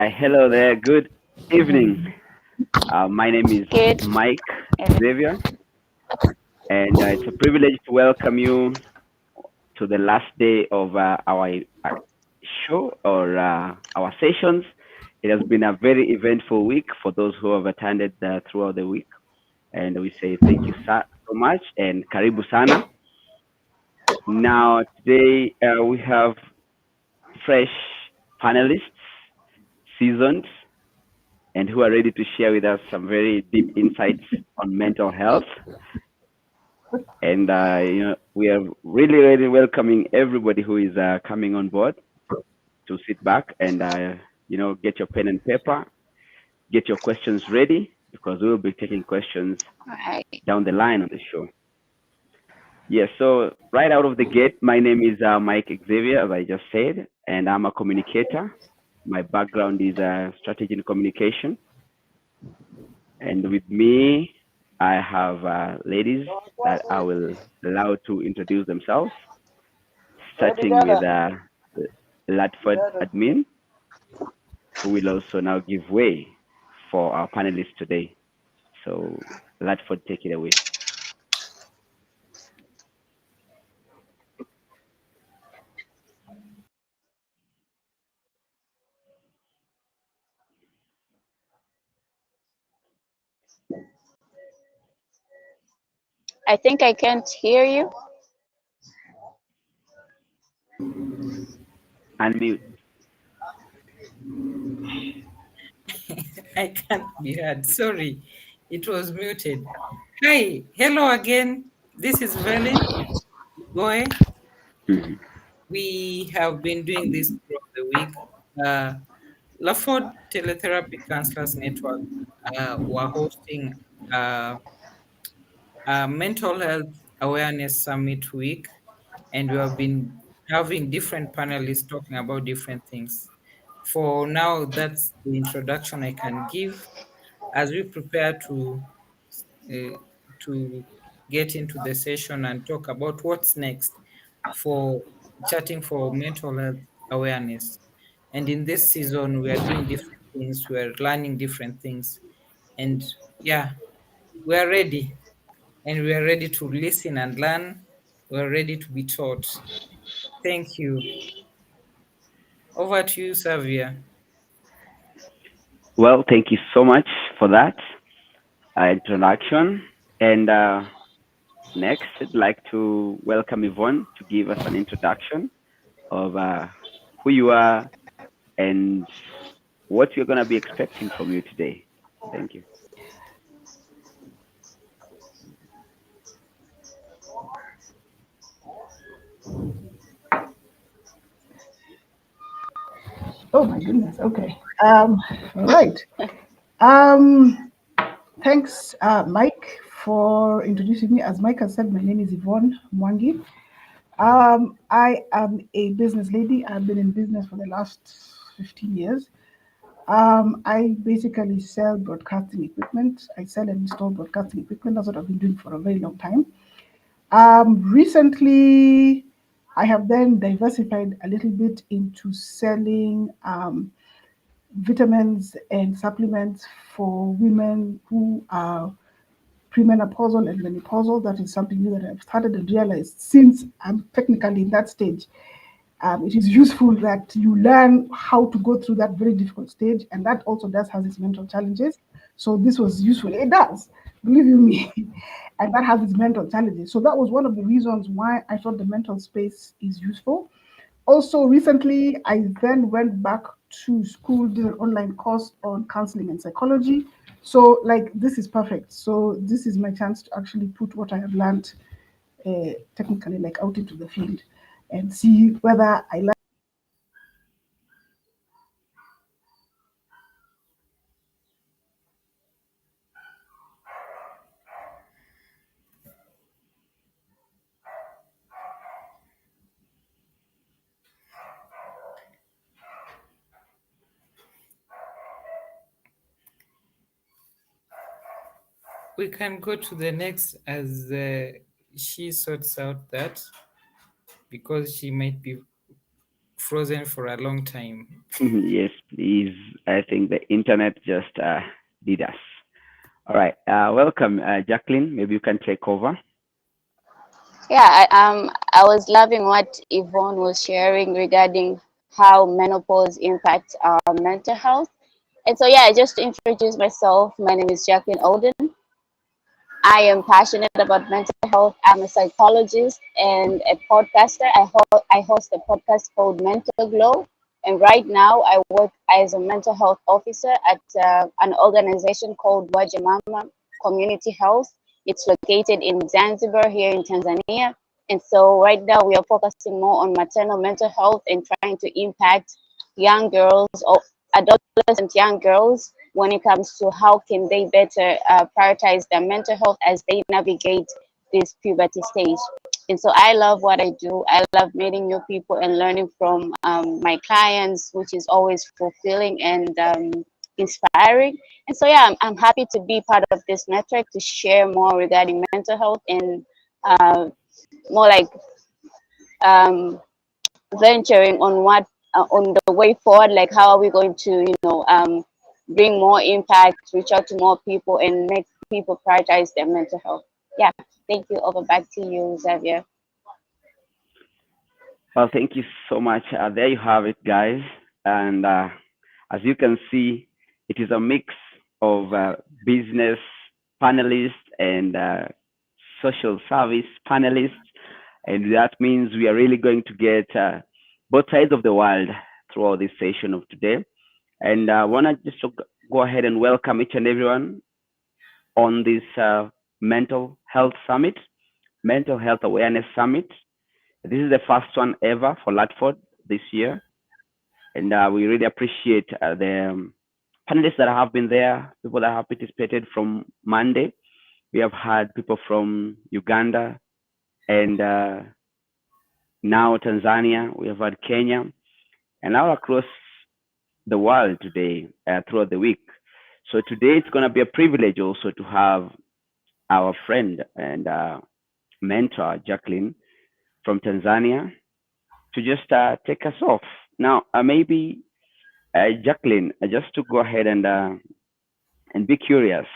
Hello there. Good evening. My name is Good. Mike Xavier, and it's a privilege to welcome you to the last day of our show or our sessions. It has been a very eventful week for those who have attended throughout the week, and we say thank you so much and karibu sana. Now, today we have fresh panelists, seasoned, and who are ready to share with us some very deep insights on mental health. And we are really, really welcoming everybody who is coming on board to sit back and get your pen and paper, get your questions ready because we will be taking questions Right. down the line on the show. Yes, so right out of the gate, my name is Mike Xavier, as I just said, and I'm a communicator. My background is strategy and communication. And with me, I have ladies that I will allow to introduce themselves, starting with Latford admin, who will also now give way for our panelists today. So, Latford, take it away. I think I can't hear you. Unmute. I can't be heard. Sorry, it was muted. Hi, hello again. This is Velen Goe. Mhm. We have been doing this throughout the week. Uh, Laford Teletherapy Counselors Network were hosting uh, a mental health awareness summit week, and we have been having different panelists talking about different things. For now, that's the introduction I can give as we prepare uh, to get into the session and talk about what's next for chatting for mental health awareness. And in this season, we are doing different things, we are learning different things, and yeah, we are ready, and we are ready to listen and learn. We are ready to be taught. Thank you. Over to you, Savia. Well, thank you so much for that introduction. And next, I'd like to welcome Yvonne to give us an introduction of who you are and what you're going to be expecting from you today. Thank you. Oh my goodness. Okay. Right. Um, Thanks, Mike, for introducing me. As Mike has said, my name is Yvonne Mwangi. I am a business lady. I've been in business for the last 15 years. I basically sell broadcasting equipment. I sell and install broadcasting equipment. That's what I've been doing for a very long time. Recently, I have then diversified a little bit into selling vitamins and supplements for women who are premenopausal and menopausal. That is something new that I've started and realized since I'm technically in that stage. It is useful that you learn how to go through that very difficult stage, and that also does have its mental challenges. So this was useful. It does, believe you me, and that has its mental challenges. So that was one of the reasons why I thought the mental space is useful. Also, recently, I then went back to school, did an online course on counseling and psychology. So, like, this is perfect. So, this is my chance to actually put what I have learned technically, like, out into the field and see whether I like. We can go to the next as she sorts out that because she might be frozen for a long time. Yes, please. I think the internet just did us. All right. Welcome, Jacqueline. Maybe you can take over. Yeah, I was loving what Yvonne was sharing regarding how menopause impacts our mental health. And so, yeah, just to introduce myself, my name is Jacqueline Olden. I am passionate about mental health. I'm a psychologist and a podcaster. I host a podcast called Mental Glow. And right now, I work as a mental health officer at an organization called Wajamama Community Health. It's located in Zanzibar, here in Tanzania. And so, right now, we are focusing more on maternal mental health and trying to impact young girls or adolescent young girls when it comes to how can they better prioritize their mental health as they navigate this puberty stage. And so I love what I do. I love meeting new people and learning from my clients, which is always fulfilling and inspiring. And so, yeah, I'm happy to be part of this network to share more regarding mental health and more like um, venturing on what on the way forward, like how are we going to bring more impact, reach out to more people and make people prioritize their mental health. Yeah, thank you. Over back to you, Xavier. Well, thank you so much. There you have it, guys. And as you can see, it is a mix of business panelists and social service panelists. And that means we are really going to get both sides of the world throughout this session of today. And I want to just go ahead and welcome each and everyone on this mental health summit, mental health awareness summit. This is the first one ever for Latford this year, and we really appreciate the panelists that have been there, people that have participated from Monday. We have had people from Uganda and now Tanzania. We have had Kenya, and all across the world today throughout the week. So today it's going to be a privilege also to have our friend and mentor Jacqueline from Tanzania to just take us off. Now, maybe Jacqueline, just to go ahead and be curious,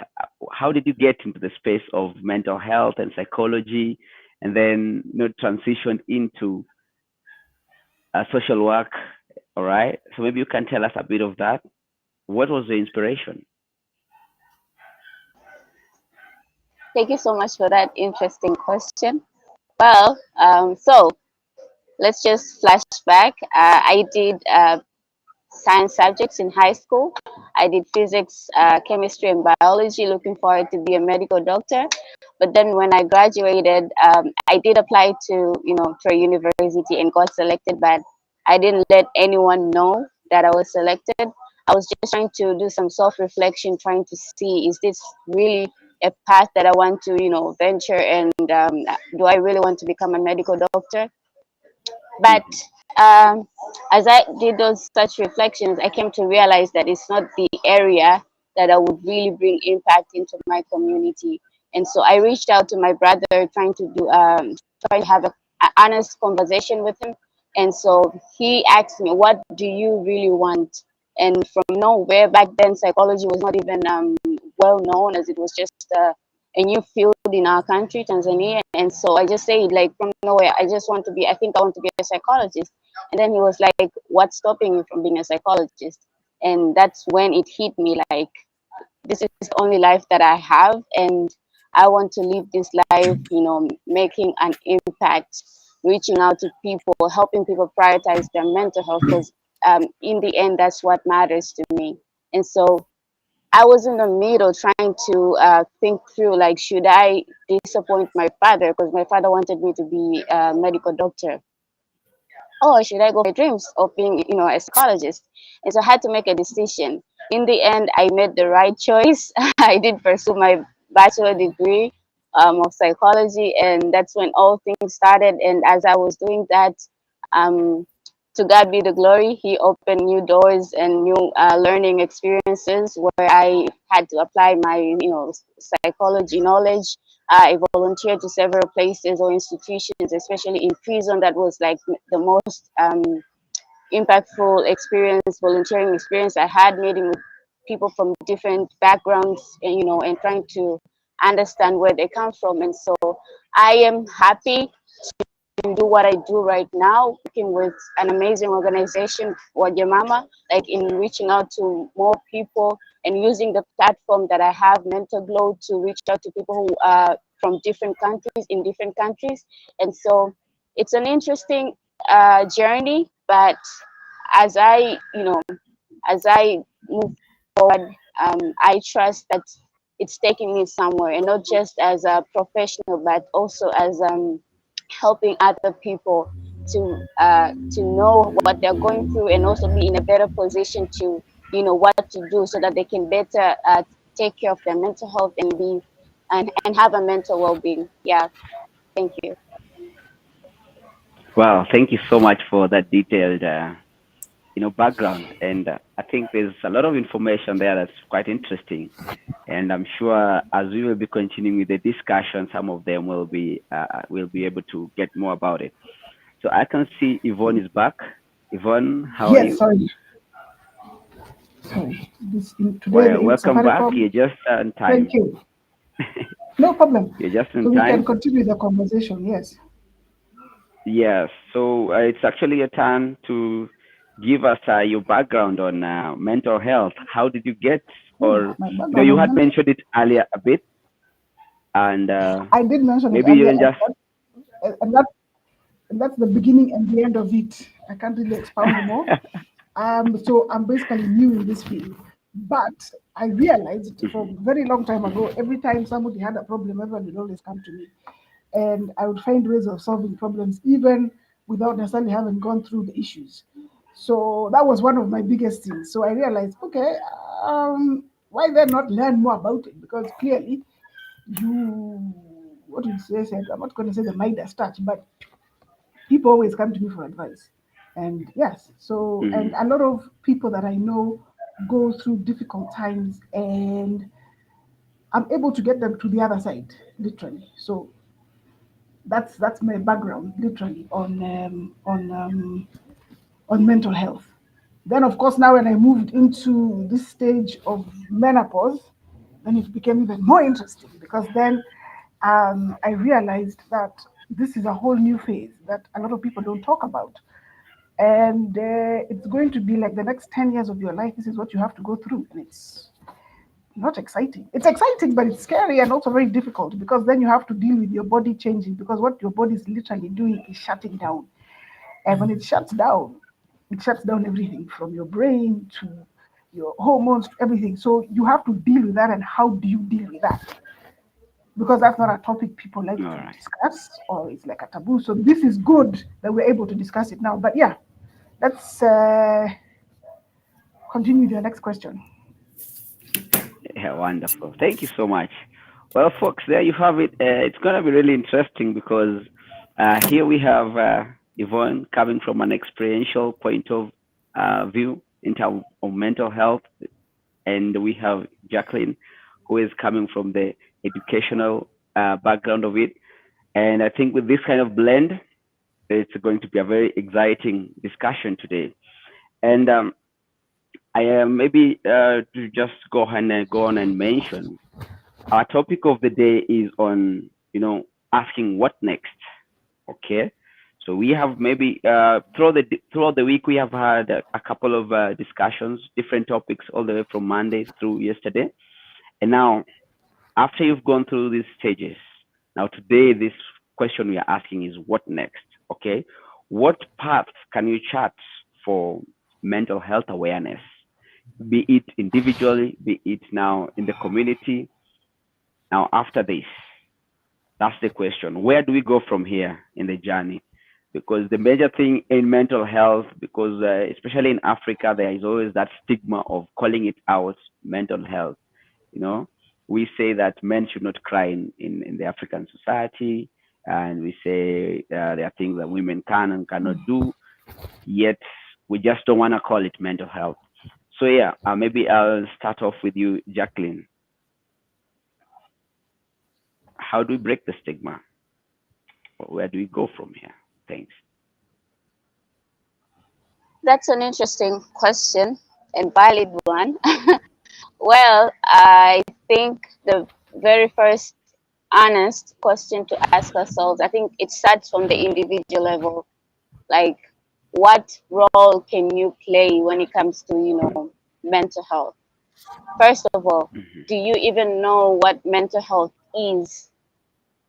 how did you get into the space of mental health and psychology, and then transitioned into social work? All right. So maybe you can tell us a bit of that. What was the inspiration? Thank you so much for that interesting question. Well, so let's just flash back. I did science subjects in high school. I did physics, chemistry, and biology, looking forward to be a medical doctor. But then when I graduated, I did apply to a university and got selected, but I didn't let anyone know that I was selected. I was just trying to do some self-reflection, trying to see, is this really a path that I want to venture, and do I really want to become a medical doctor? But Mm-hmm. um, as I did those such reflections, I came to realize that it's not the area that I would really bring impact into my community. And so I reached out to my brother, trying to have a honest conversation with him. And so he asked me, "What do you really want?" And from nowhere, back then, psychology was not even well known, as it was just a new field in our country, Tanzania. And so I just said, like, from nowhere, I think I want to be a psychologist. And then he was like, "What's stopping you from being a psychologist?" And that's when it hit me, like, this is the only life that I have. And I want to live this life, making an impact, reaching out to people, helping people prioritize their mental health, because in the end, that's what matters to me. And so I was in the middle trying to think through, like, should I disappoint my father, because my father wanted me to be a medical doctor, or should I go for my dreams of being a psychologist? And so I had to make a decision. In the end, I made the right choice. I did pursue my bachelor degree of psychology, and that's when all things started. And as I was doing that, um, to God be the glory, He opened new doors and new learning experiences where I had to apply my psychology knowledge. I volunteered to several places or institutions, especially in prison. That was like the most impactful experience, volunteering experience I had, meeting with people from different backgrounds, and and trying to understand where they come from. And so I am happy to do what I do right now, working with an amazing organization, Wajamama, like in reaching out to more people and using the platform that I have, Mental Glow, to reach out to people who are from different countries, in different countries. And so it's an interesting journey, but as I, as I move forward, I trust that it's taking me somewhere, and not just as a professional, but also as helping other people to know what they're going through, and also be in a better position to what to do, so that they can better take care of their mental health and be and have a mental well-being. Yeah, thank you. Well, thank you so much for that detailed, background. And I think there's a lot of information there that's quite interesting. And I'm sure as we will be continuing with the discussion, some of them will be able to get more about it. So I can see Yvonne is back. Yvonne, how are Yes, you? sorry. Today Well, the in welcome back. Safaricom. You're just on Thank time. you. No problem. You're just So in we can time. continue the conversation. Yes. Yes. So it's actually your turn to give us your background on mental health. How did you get, Oh, or my background you on had mental. mentioned it earlier a bit, and I did mention it maybe you earlier, can just. and that's the beginning and the end of it. I can't really expound more. So I'm basically new in this field. But I realized from Mhm, a very long time ago, every time somebody had a problem, everyone would always come to me. And I would find ways of solving problems, even without necessarily having gone through the issues. So that was one of my biggest things. So I realized, okay, why then not learn more about it? Because clearly, you, what you say, said, I'm not going to say the Midas touch, but people always come to me for advice. And yes, so, and mhm. a lot of people that I know go through difficult times, and I'm able to get them to the other side, literally. So that's my background, literally, on mental health. Then, of course, now when I moved into this stage of menopause, then it became even more interesting, because then I realized that this is a whole new phase that a lot of people don't talk about. And it's going to be like the next 10 years of your life. This is what you have to go through. And it's not exciting. It's exciting, but it's scary and also very difficult, because then you have to deal with your body changing, because what your body is literally doing is shutting down. And when it shuts down everything from your brain to your hormones to everything. So you have to deal with that. And how do you deal with that? Because that's not a topic people like All to right. discuss, or it's like a taboo. So this is good that we're able to discuss it now. But yeah, let's continue with your next question. Yeah, wonderful. Thank you so much. Well, folks, there you have it. It's going to be really interesting because here we have Yvonne coming from an experiential point of view in terms of mental health, and we have Jacqueline, who is coming from the educational background of it. And I think with this kind of blend, it's going to be a very exciting discussion today. And I am maybe to just go on and mention our topic of the day is on asking what next. Okay, so we have maybe throughout the week we have had a couple of discussions, different topics, all the way from Monday through yesterday. And now, after you've gone through these stages, now today this question we are asking is what next. Okay, what paths can you chart for mental health awareness, be it individually, be it now in the community? Now, after this, that's the question. Where do we go from here in the journey? Because the major thing in mental health, because especially in Africa, there is always that stigma of calling it out mental health. You know, we say that men should not cry in the African society, and we say there are things that women can and cannot do, yet we just don't want to call it mental health. So, yeah, maybe I'll start off with you, Jacqueline. How do we break the stigma? Where do we go from here? Thanks. That's an interesting question and valid one. Well, I think the very first honest question to ask ourselves, I think it starts from the individual level. Like, what role can you play when it comes to, mental health? First of all, Mhm. do you even know what mental health is?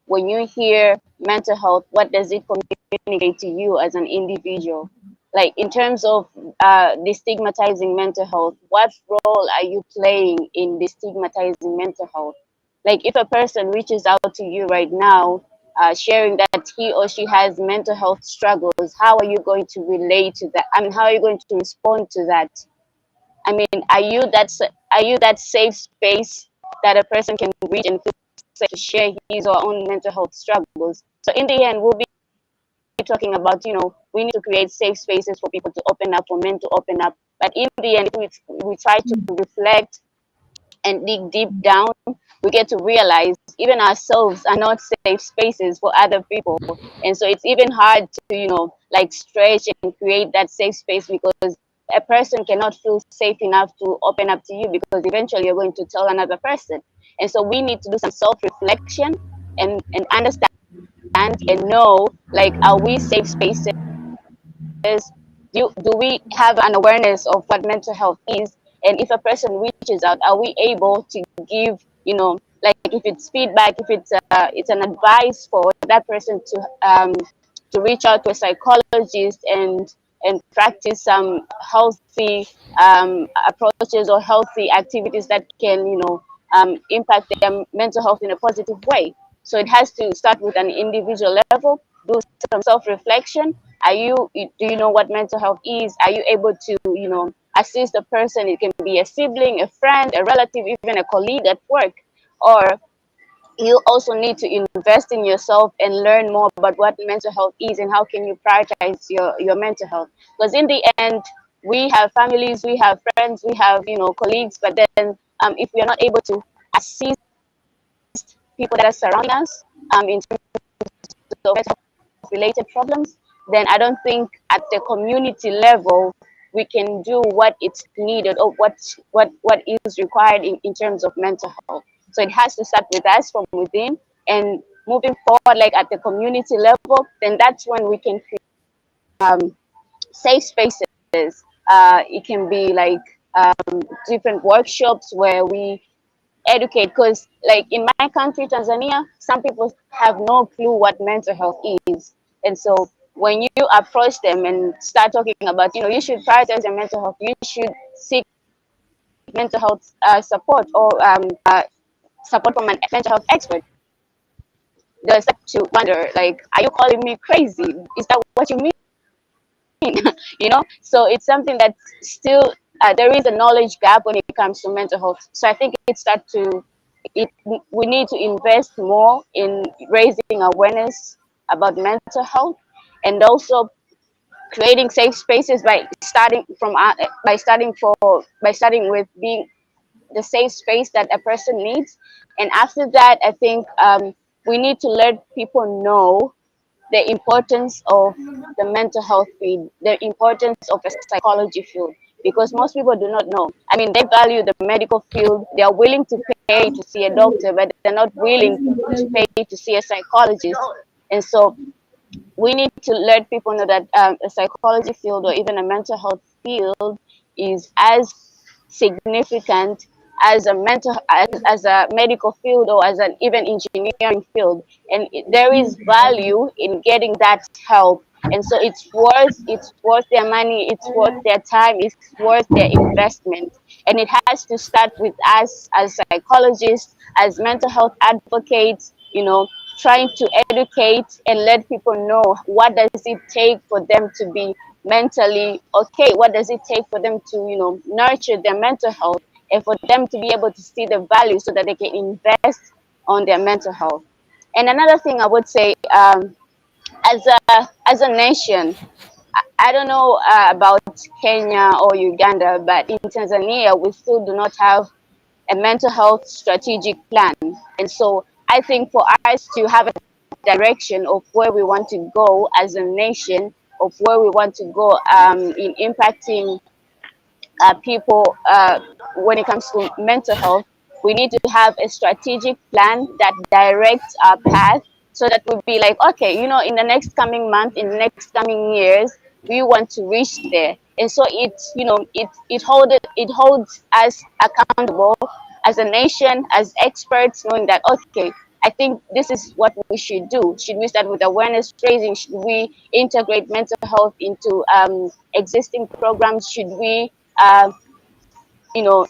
When you hear mental health, what does it communicate to you as an individual? Like in terms of destigmatizing mental health, what role are you playing in destigmatizing mental health? Like if a person reaches out to you right now, sharing that he or she has mental health struggles, how are you going to relate to that? I mean, how are you going to respond to that? I mean, are you that safe space that a person can reach and feel safe to share his or her own mental health struggles? So in the end, we'll be talking about, we need to create safe spaces for people to open up, for men to open up. But in the end, if we try to reflect and dig deep down, we get to realize even ourselves are not safe spaces for other people. And so it's even hard to, like stretch and create that safe space because a person cannot feel safe enough to open up to you because eventually you're going to tell another person. And so we need to do some self reflection and understand and know, like, are we safe spaces? Do we have an awareness of what mental health is? And if a person reaches out, are we able to give, like if it's feedback, if it's an advice for that person to reach out to a psychologist and practice some healthy approaches or healthy activities that can, impact their mental health in a positive way. So it has to start with an individual level, do some self-reflection. Do you know what mental health is? Are you able to, assist a person? It can be a sibling, a friend, a relative, even a colleague at work. Or you also need to invest in yourself and learn more about what mental health is and how can you prioritize your mental health. Because in the end, we have families, we have friends, we have, colleagues, but then if we are not able to assist people that are surrounding us in terms of mental health related problems, then I don't think at the community level we can do what it's needed or what is required in terms of mental health. So it has to start with us from within and moving forward, like at the community level, then that's when we can create safe spaces. It can be like different workshops where we educate because like in my country Tanzania, some people have no clue what mental health is. And so when you approach them and start talking about, you should prioritize your mental health, you should seek mental health support or support from a mental health expert, they'll start to wonder, like, are you calling me crazy? Is that what you mean? So it's something that still there is a knowledge gap when it comes to mental health. So I think it we need to invest more in raising awareness about mental health and also creating safe spaces by starting with being the safe space that a person needs. And after that, I think we need to let people know the importance of the mental health field, the importance of a psychology field, because most people do not know. I mean, they value the medical field, they are willing to pay to see a doctor, but they're not willing to pay to see a psychologist. And so we need to let people know that a psychology field or even a mental health field is as significant as as a medical field or as an even engineering field, and there is value in getting that help. And so it's worth their money, it's worth their time, it's worth their investment. And it has to start with us as psychologists, as mental health advocates, trying to educate and let people know what does it take for them to be mentally okay, what does it take for them to nurture their mental health and for them to be able to see the value so that they can invest on their mental health. And another thing I would say, as a nation, I don't know about Kenya or Uganda, but in Tanzania we still do not have a mental health strategic plan. And so I think for us to have a direction of where we want to go as a nation, of where we want to go in impacting people when it comes to mental health, we need to have a strategic plan that directs our path so that we'll be like, okay, in the next coming month, in the next coming years, we want to reach there. And so it holds us accountable as a nation, as experts, knowing that, okay, I think this is what we should do. Should we start with awareness raising? Should we integrate mental health into existing programs? Should we um, you know,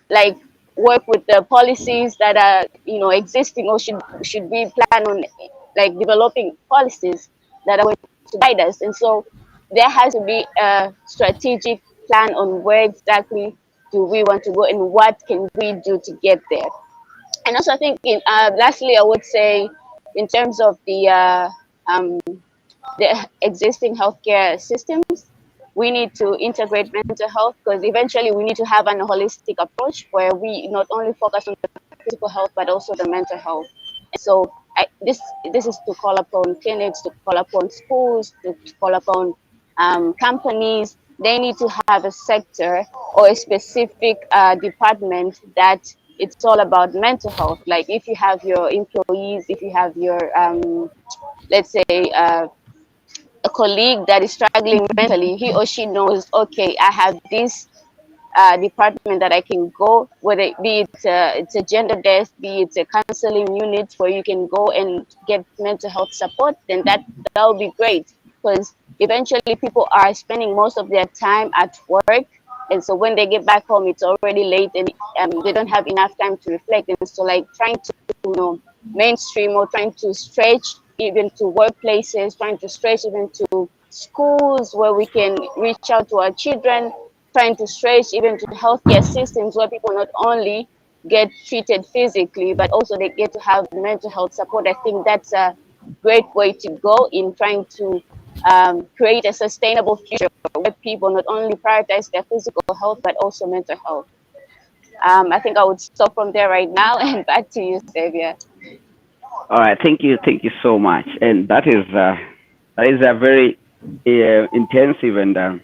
like work with the policies that are, existing, or should we plan on like developing policies that are going to guide us? And so there has to be a strategic plan on where exactly do we want to go and what can we do to get there. And also, I think, lastly, I would say, in terms of um, the existing healthcare systems, we need to integrate mental health, because eventually we need to have an holistic approach where we not only focus on the physical health but also the mental health. And so this is to call upon clinics, to call upon schools, to call upon companies. They need to have a sector or a specific department that it's all about mental health. Like if you have your employees, if you have your let's say a colleague that is struggling mentally, he or she knows, okay, I have this department that I can go, whether it be it's a gender desk, be it a counseling unit where you can go and get mental health support, then that will be great, because eventually people are spending most of their time at work, and so when they get back home, it's already late, and they don't have enough time to reflect. And so, like, trying to mainstream or trying to stretch even to workplaces, trying to stretch even to schools where we can reach out to our children, trying to stretch even to healthcare systems where people not only get treated physically, but also they get to have mental health support. I think that's a great way to go in trying to create a sustainable future where people not only prioritize their physical health, but also mental health. I think I would stop from there right now and back to you, Xavier. All right, thank you so much. And that is a very intensive and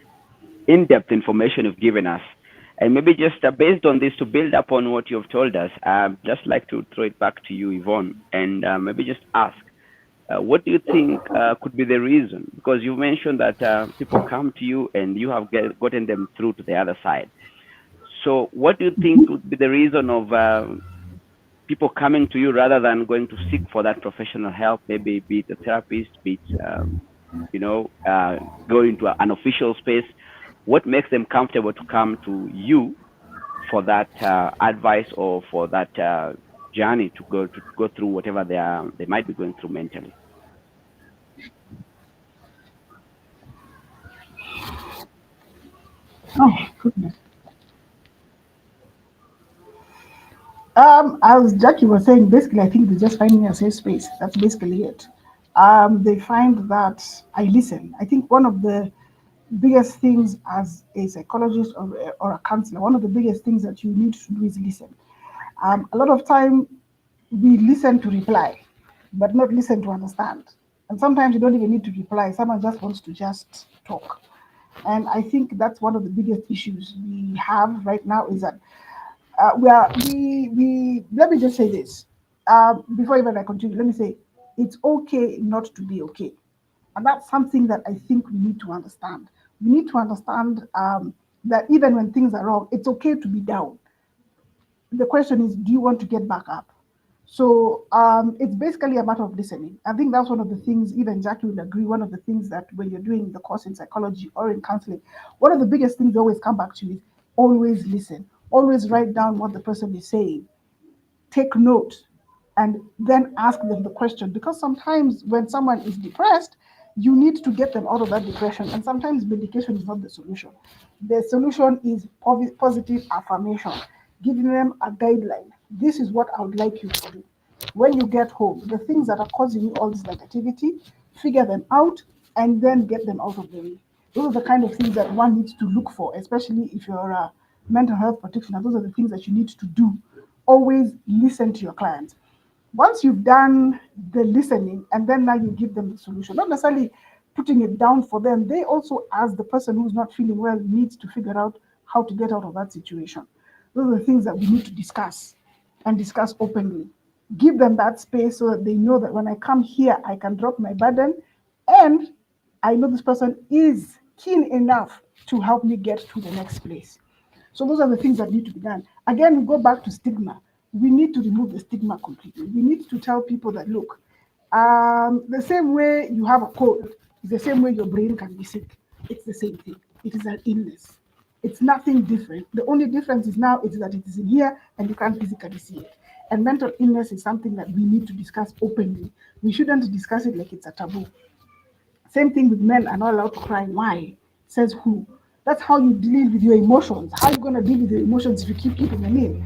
in-depth information you've given us. And maybe just based on this, to build upon what you've told us, just like to throw it back to you, Yvonne, and maybe just ask, what do you think could be the reason? Because you mentioned that people come to you and you have gotten them through to the other side. So, what do you think would be the reason of people coming to you rather than going to seek for that professional help? Maybe be it a therapist, be it go into an official space. What makes them comfortable to come to you for that advice or for that journey to go through whatever they might be going through mentally? Oh, goodness. As Jackie was saying, basically, I think they're just finding a safe space. That's basically it. They find that I listen. I think one of the biggest things as a psychologist or a counselor, one of the biggest things that you need to do is listen. A lot of time we listen to reply, but not listen to understand. And sometimes you don't even need to reply. Someone just wants to just talk. And I think that's one of the biggest issues we have right now is that we let me just say this. Before even I continue, let me say it's okay not to be okay. And that's something that I think we need to understand. We need to understand that even when things are wrong, it's okay to be down. The question is, do you want to get back up? So it's basically a matter of listening. I think that's one of the things, even Jackie would agree, one of the things that when you're doing the course in psychology or in counseling, one of the biggest things they always come back to is always listen. Always write down what the person is saying, take note, and then ask them the question, because sometimes when someone is depressed, you need to get them out of that depression, and sometimes medication is not the solution. The solution is positive affirmation, giving them a guideline. This is what I would like you to do when you get home. The things that are causing you all this negativity, figure them out, and then get them out of the way. Those are the kind of things that one needs to look for, especially if you're a mental health practitioner. Those are the things that you need to do. Always listen to your clients. Once you've done the listening, and then now you give them the solution, not necessarily putting it down for them, they also, as the person who's not feeling well, needs to figure out how to get out of that situation. Those are the things that we need to discuss and discuss openly. Give them that space so that they know that when I come here, I can drop my burden, and I know this person is keen enough to help me get to the next place. So those are the things that need to be done. Again, we go back to stigma. We need to remove the stigma completely. We need to tell people that, look, the same way you have a cold is the same way your brain can be sick. It's the same thing. It is an illness. It's nothing different. The only difference is now is that it is in here and you can't physically see it. And mental illness is something that we need to discuss openly. We shouldn't discuss it like it's a taboo. Same thing with men are not allowed to cry. Why? Says who? That's how you deal with your emotions. How are you going to deal with your emotions if you keep keeping them in?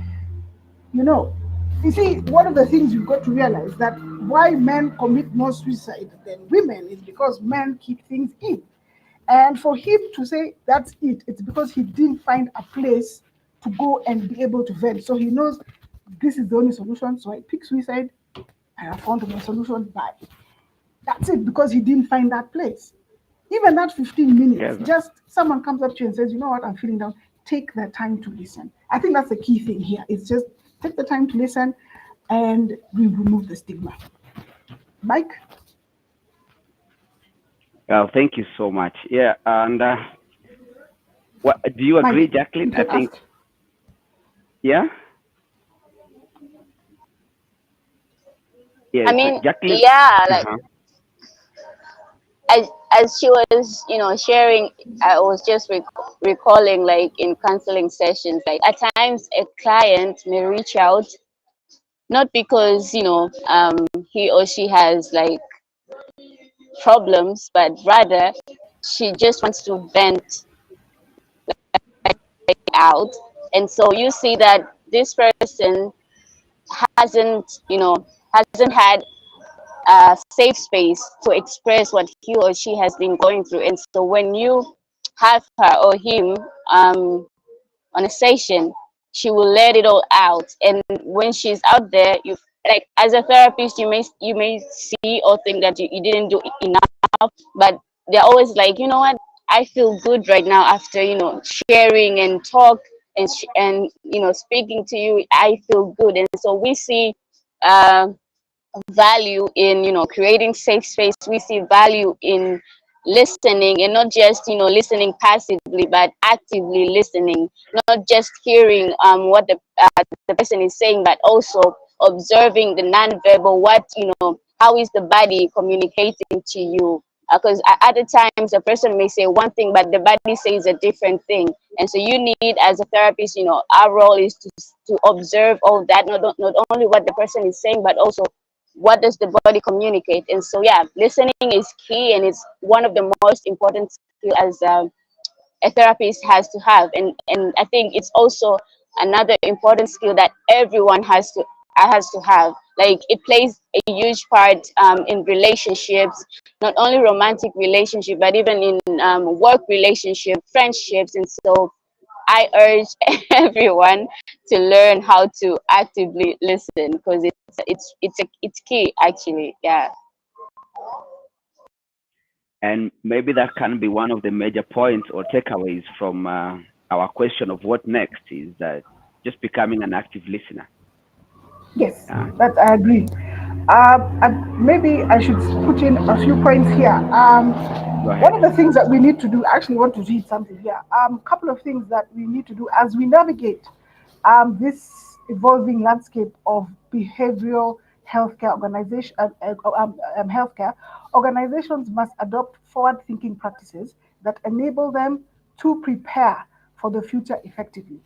You know, you see, one of the things you've got to realize that why men commit more suicide than women is because men keep things in. And for him to say that's it, it's because he didn't find a place to go and be able to vent. So he knows this is the only solution. So I pick suicide and I found my solution. Bye. That's it, because he didn't find that place. Even that 15 minutes, Yes. just someone comes up to you and says, you know what, I'm feeling down. Take the time to listen. I think that's the key thing here. It's just take the time to listen and we remove the stigma. Mike? Well, thank you so much. Yeah, and what do you agree, Mike, you Jacqueline? I can think, ask. yeah, I yeah. So mean, Jacqueline, yeah, like uh-huh. as she was, sharing, I was just recalling, like in counseling sessions, like at times a client may reach out not because he or she has like problems, but rather she just wants to vent out. And so you see that this person hasn't, hasn't had a safe space to express what he or she has been going through. And so when you have her or him on a session, she will let it all out. And when she's out there, you, like as a therapist, you may see or think that you didn't do enough, but they're always like, you know what, I feel good right now after sharing and talk and speaking to you. I feel good. And so we see uh, value in creating safe space. We see value in listening, and not just listening passively, but actively listening, not just hearing what the person is saying, but also observing the nonverbal, what how is the body communicating to you, because at other times a person may say one thing but the body says a different thing. And so you need, as a therapist, our role is to observe all that, not only what the person is saying, but also what does the body communicate. And so yeah, listening is key, and it's one of the most important skill as a therapist has to have. And I think it's also another important skill that everyone has to have. Like it plays a huge part in relationships, not only romantic relationship, but even in work relationship, friendships. And so I urge everyone to learn how to actively listen, because it's key actually. Yeah. And maybe that can be one of the major points or takeaways from our question of what next is that just becoming an active listener. Yes, Uh, that I agree. Maybe I should put in a few points here. Go One ahead. of the things that we need to do, I actually want to read something here. A couple of things that we need to do as we navigate this evolving landscape of behavioral healthcare healthcare organizations must adopt forward-thinking practices that enable them to prepare for the future effectively.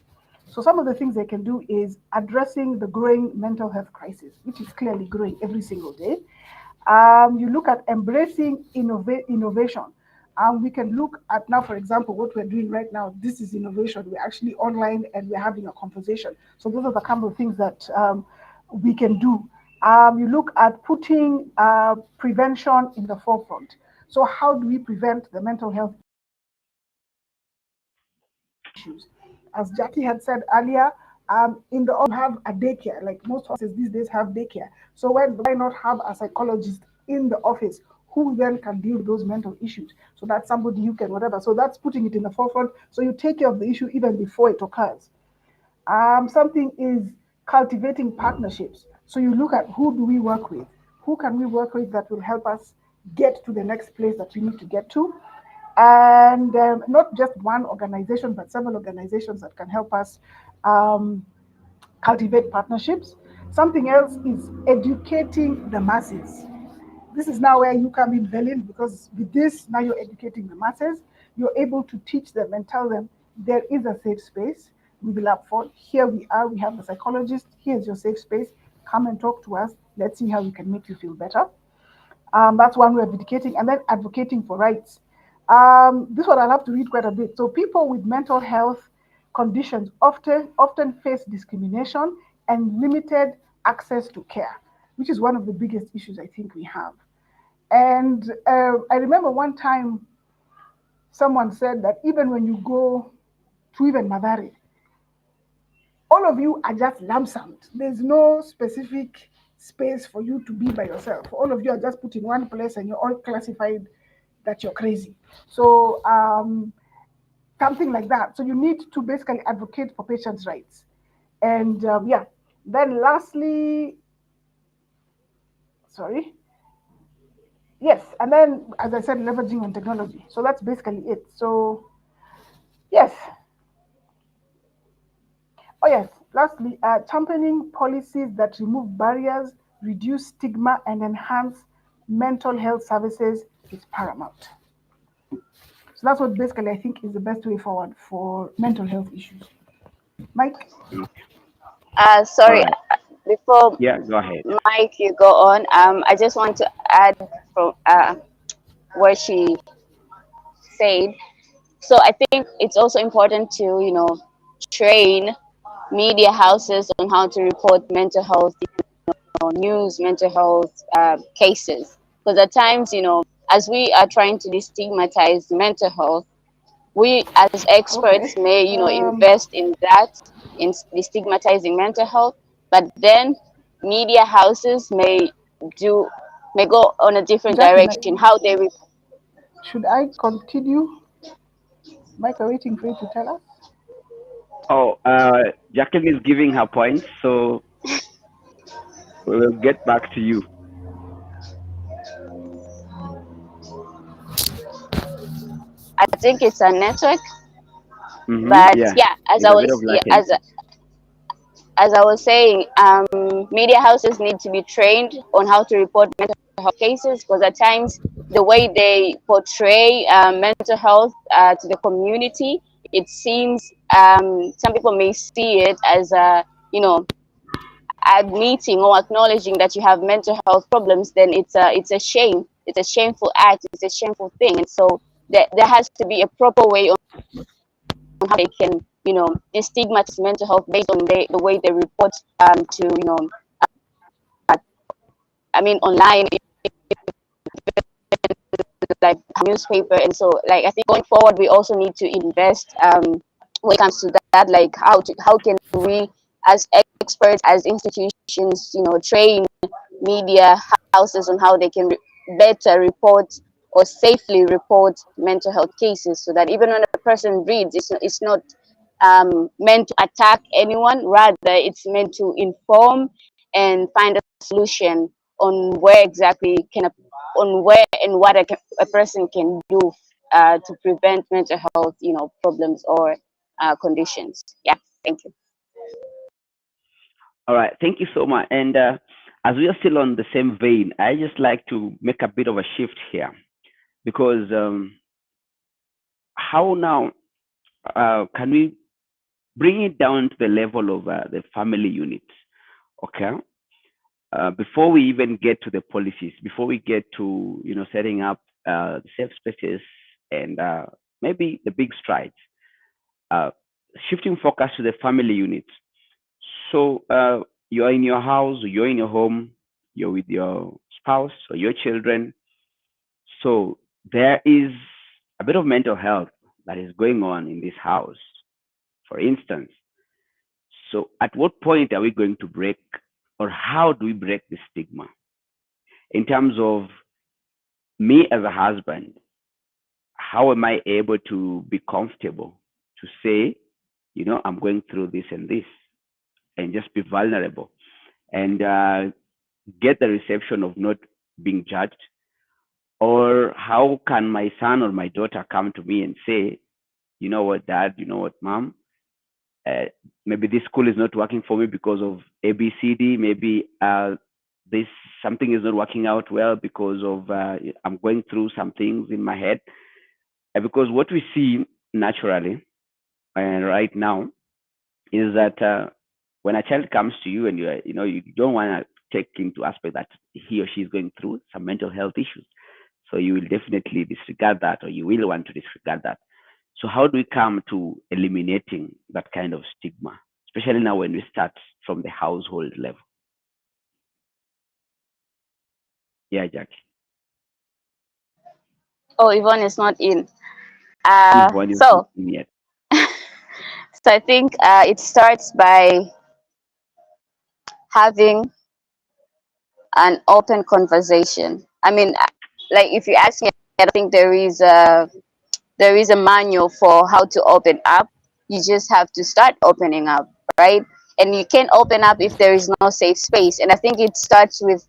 So some of the things they can do is addressing the growing mental health crisis, which is clearly growing every single day. You look at embracing innovation. We can look at now, for example, what we're doing right now. This is innovation. We're actually online and we're having a conversation. So those are the kind of things that we can do. You look at putting prevention in the forefront. So how do we prevent the mental health issues? As Jackie had said earlier, in the office you have a daycare. Like most offices these days have daycare. So why not have a psychologist in the office who then can deal with those mental issues. So that's somebody you can whatever. So that's putting it in the forefront. So you take care of the issue even before it occurs. Something is cultivating partnerships. So you look at who do we work with? Who can we work with that will help us get to the next place that we need to get to? And not just one organization, but several organizations that can help us um, cultivate partnerships. Something else is educating the masses. This is now where you come in, Velin, because with this, now you're educating the masses. You're able to teach them and tell them there is a safe space. We will upfront. Here we are. We have a psychologist. Here's your safe space. Come and talk to us. Let's see how we can make you feel better. That's one way of educating, and then advocating for rights. This one I'll have to read quite a bit. So people with mental health conditions often face discrimination and limited access to care, which is one of the biggest issues I think we have. And I remember one time someone said that even when you go to even Madari, all of you are just lump summed. There's no specific space for you to be by yourself. All of you are just put in one place and you're all classified that you're crazy. So something like that. So you need to basically advocate for patients' rights. And yeah, then lastly, sorry, yes, and then as I said, leveraging on technology. So that's basically it. So yes, oh yes, lastly, championing policies that remove barriers, reduce stigma, and enhance mental health services is paramount. So that's what basically I think is the best way forward for mental health issues. Mike? Okay. All Sorry, right. before Yeah, go ahead. Mike, you go on. I just want to add from what she said. So I think it's also important to, train media houses on how to report mental health, news, mental health cases. Because at times, as we are trying to destigmatize mental health, we as experts Okay. may, invest in that, in destigmatizing mental health, but then media houses do may go on a different Jackie, direction. How they should I continue? Mike, we're waiting for you to tell us. Oh, Jacqueline is giving her points, so we will get back to you. I think it's a network, Mm-hmm. but Yeah, yeah, there's a bit of latency. as I was saying, media houses need to be trained on how to report mental health cases, because at times the way they portray mental health to the community, it seems some people may see it as admitting or acknowledging that you have mental health problems. Then it's a shame. It's a shameful act. It's a shameful thing, and so there has to be a proper way how they can, destigmatize mental health based on the way they report to, I mean, online, like newspaper. And so, like, I think going forward, we also need to invest when it comes to that, like how can we, as experts, as institutions, train media houses on how they can better report or safely report mental health cases, so that even when a person reads, it's not meant to attack anyone. Rather, it's meant to inform and find a solution on where exactly on where and what a person can do to prevent mental health, problems or conditions. Yeah, thank you. All right, thank you so much. And as we are still on the same vein, I just like to make a bit of a shift here because how now can we bring it down to the level of the family unit? Okay, before we even get to the policies, before we get to setting up the safe spaces and maybe the big strides, uh, shifting focus to the family unit. So you're in your house, you're in your home, you're with your spouse or your children. So there is a bit of mental health that is going on in this house, for instance. So at what point are we going to break, or how do we break the stigma in terms of me as a husband, how am I able to be comfortable to say, I'm going through this and this, and just be vulnerable and get the reception of not being judged? Or how can my son or my daughter come to me and say, you know what, dad, you know what, mom, uh, maybe this school is not working for me because of ABCD. Maybe this something is not working out well because of I'm going through some things in my head. Because what we see naturally and right now is that when a child comes to you and you don't want to take into aspect that he or she is going through some mental health issues, so you will definitely disregard that, or you will want to disregard that. So how do we come to eliminating that kind of stigma, especially now when we start from the household level? Yeah, Jack. Oh, Yvonne is not in. Yvonne is not So in yet. so I think it starts by having an open conversation. I mean, like if you ask me, I don't think there is a manual for how to open up. You just have to start opening up, right? And you can't open up if there is no safe space. And I think it starts with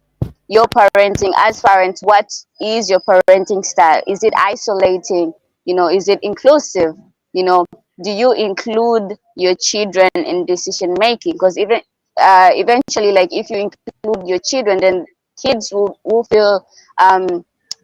your parenting. As parents, what is your parenting style? Is it isolating? Is it inclusive? You know, do you include your children in decision making? Because even eventually, like if you include your children, then kids will feel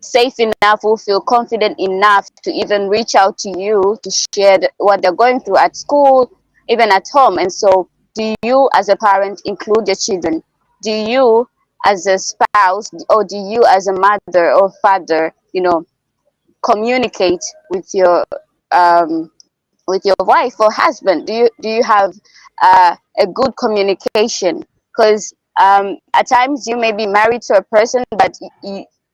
safe enough, will feel confident enough to even reach out to you to share what they're going through at school, even at home. And so, do you as a parent include your children? Do you as a spouse, or do you as a mother or father, communicate um, with your wife or husband? Do you have a good communication? Because at times you may be married to a person, but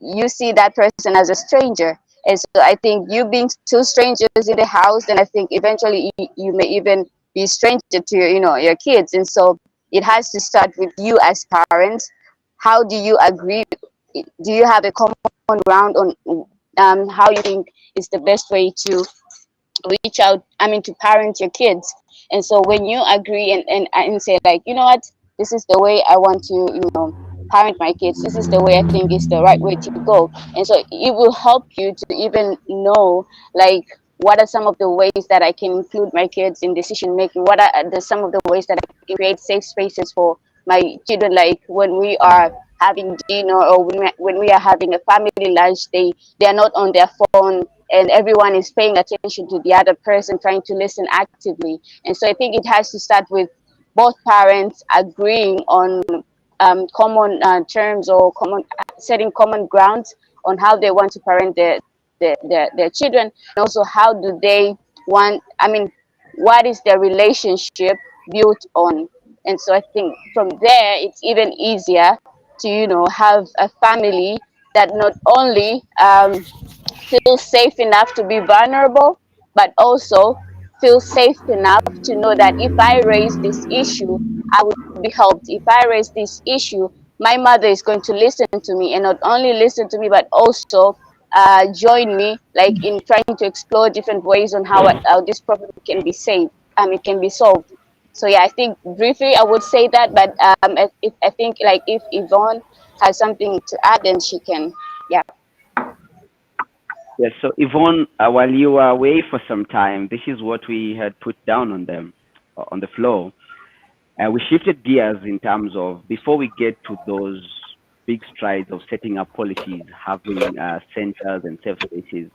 you see that person as a stranger. And so I think you being two strangers in the house, then I think eventually you may even be stranger to your kids. And so it has to start with you as parents. How do you agree? Do you have a common ground on how you think is the best way to reach out, I mean, to parent your kids? And so when you agree and say, like, you know what, this is the way I want to parent my kids, this is the way I think is the right way to go. And so it will help you to even know, like, what are some of the ways that I can include my kids in decision making? What are some of the ways that I can create safe spaces for my children? Like when we are having dinner, or when we are having a family lunch, they are not on their phone, and everyone is paying attention to the other person, trying to listen actively. And so I think it has to start with both parents agreeing on common terms, or common setting common grounds on how they want to parent their children, and also how do they want, I mean, what is their relationship built on. And so I think from there it's even easier to have a family that not only feel safe enough to be vulnerable, but also feel safe enough to know that if I raise this issue, I will be helped. If I raise this issue, my mother is going to listen to me, and not only listen to me, but also join me, like in trying to explore different ways on how this problem can be saved. It can be solved. So yeah, I think briefly I would say that, but I think, like, if Yvonne has something to add, then she can. Yeah. Yes. So Yvonne, while you were away for some time, this is what we had put down on them on the floor. We shifted gears in terms of, before we get to those big strides of setting up policies, having centers and safe spaces.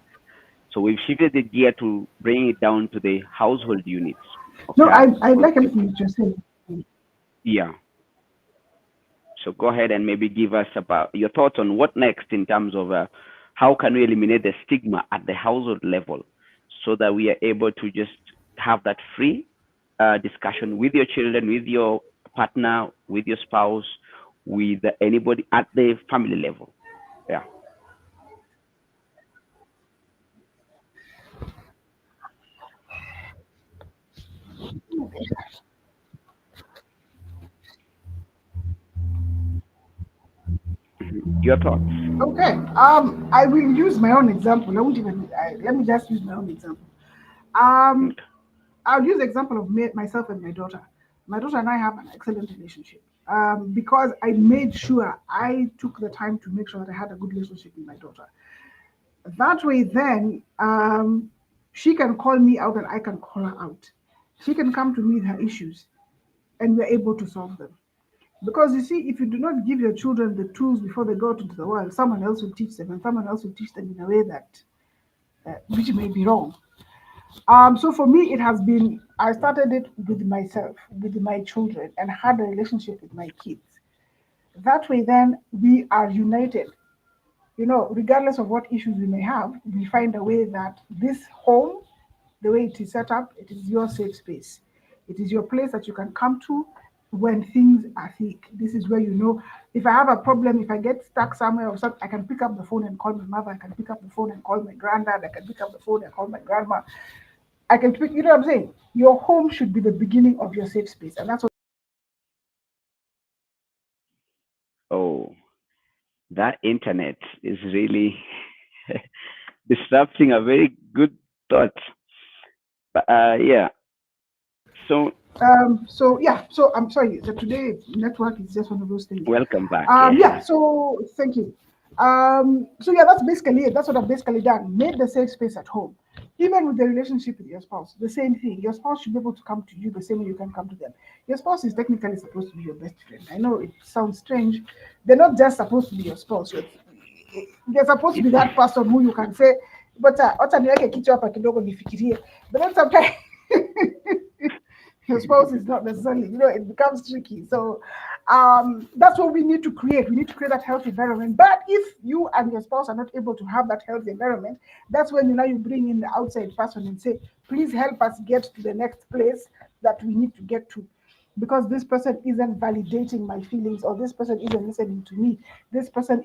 So we've shifted the gear to bring it down to the household units. No, Okay. I So like everything you just said. yeah. So go ahead and maybe give us about your thoughts on what next in terms of how can we eliminate the stigma at the household level, so that we are able to just have that free discussion with your children, with your partner, with your spouse, with anybody at the family level. Yeah. Your thoughts. Okay. I will use my own example. I won't even. Let me just use my own example. Um, Okay. I'll use the example of myself and my daughter. My daughter and I have an excellent relationship because I made sure I took the time to make sure that I had a good relationship with my daughter. That way, then she can call me out and I can call her out. She can come to me with her issues and we're able to solve them. Because you see, if you do not give your children the tools before they go out into the world, someone else will teach them, and someone else will teach them in a way that which may be wrong. So for me, it has been, I started it with myself, with my children, and had a relationship with my kids. That way, then we are united. You know, regardless of what issues we may have, we find a way that this home, the way it is set up, it is your safe space. It is your place that you can come to when things are thick. This is where you know if I have a problem, if I get stuck somewhere or something, I can pick up the phone and call my mother. I can pick up the phone and call my granddad. I can pick up the phone and call my grandma. I can pick, you know what I'm saying? Your home should be the beginning of your safe space. And that's what Oh, that internet is really disrupting a very good thought. But yeah, so So yeah, so I'm sorry. So today network is just one of those things. welcome back. Yeah. Yeah. So thank you. So yeah, that's basically it. That's what I've basically done. Made the safe space at home, even with the relationship with your spouse. The same thing. Your spouse should be able to come to you the same way you can come to them. Your spouse is technically supposed to be your best friend. I know it sounds strange. They're not just supposed to be your spouse. They're supposed to be that person who you can say, but wacha niweke kichwa hapa kidogo nifikirie. But then sometimes your spouse is not necessarily, you know, it becomes tricky. So that's what we need to create. We need to create that healthy environment. But if you and your spouse are not able to have that healthy environment, that's when you bring in the outside person and say, please help us get to the next place that we need to get to. Because this person isn't validating my feelings, or this person isn't listening to me. This person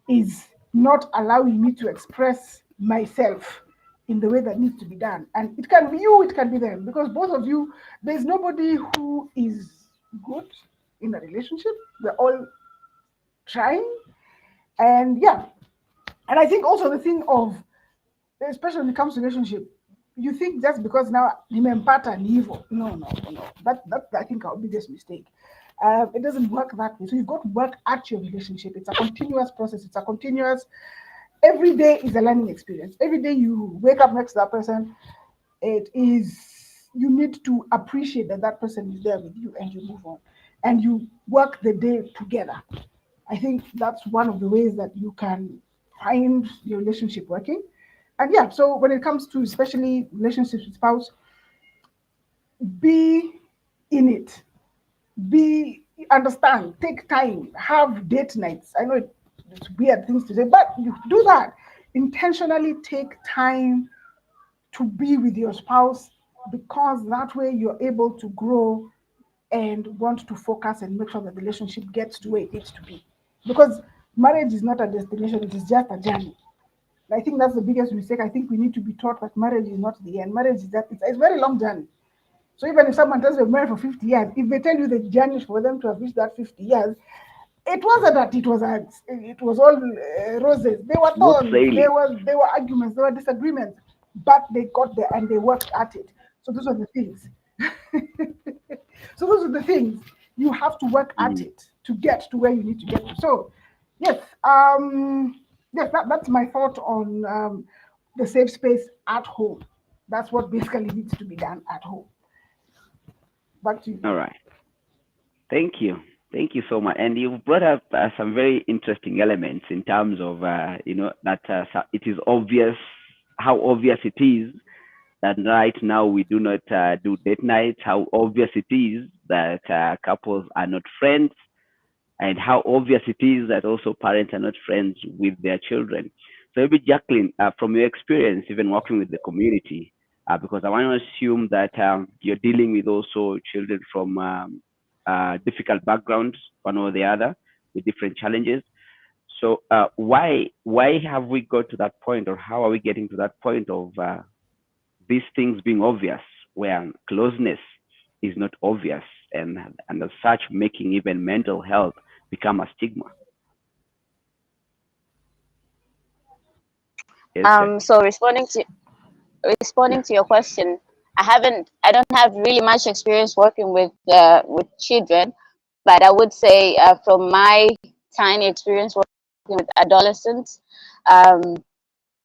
is not allowing me to express myself in the way that needs to be done. And it can be you, it can be them, because both of you, there's nobody who is good in a relationship. We're all trying. And yeah, and I think also the thing of, especially when it comes to relationship, you think just because now nimempata ni evil. No, no, no, no. That I think our biggest mistake. It doesn't work that way. So you've got to work at your relationship. It's a continuous process. It's a continuous. Every day is a learning experience. Every day you wake up next to that person, it is, you need to appreciate that that person is there with you, and you move on and you work the day together. I think that's one of the ways that you can find your relationship working. And yeah, so when it comes to especially relationships with spouse, be in it, be, understand, take time, have date nights. I know it's weird things to say, but you do that. Intentionally take time to be with your spouse, because that way you're able to grow and want to focus and make sure that the relationship gets to where it needs to be. Because marriage is not a destination, it is just a journey. I think that's the biggest mistake. I think we need to be taught that marriage is not the end. Marriage is that it's a very long journey. So even if someone tells you they're married for 50 years, if they tell you the journey for them to have reached that 50 years, it wasn't that it was all roses. There were Smooth thorns, sailing. there were arguments, there were disagreements, but they got there and they worked at it. So those are the things. So those are the things you have to work at Mm. it to get to where you need to get to. So yes, yes, that's my thought on the safe space at home. That's what basically needs to be done at home. Back to you. All right. Thank you. Thank you so much. And you brought up some very interesting elements in terms of, that it is obvious how obvious it is that right now we do not do date nights, how obvious it is that couples are not friends, and how obvious it is that also parents are not friends with their children. So maybe Jacqueline, from your experience, even working with the community, because I want to assume that you're dealing with also children from difficult backgrounds, one or the other, with different challenges. So why have we got to that point, or how are we getting to that point of these things being obvious, where closeness is not obvious, and as such making even mental health become a stigma? Yes, sir. So responding to your question, I don't have really much experience working with children, but I would say from my tiny experience working with adolescents, um,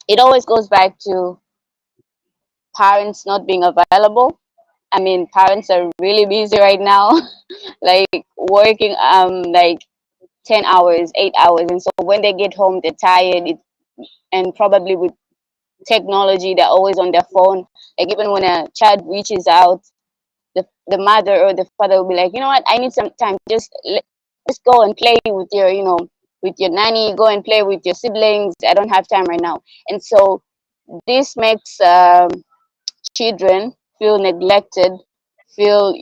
it always goes back to parents not being available. I mean, parents are really busy right now, like working like 10 hours, 8 hours, and so when they get home, they're tired. And probably with technology, they're always on their phone. Like even when a child reaches out, the mother or the father will be like, you know what, I need some time. Just go and play with your, with your nanny. Go and play with your siblings. I don't have time right now. And so this makes children feel neglected, feel,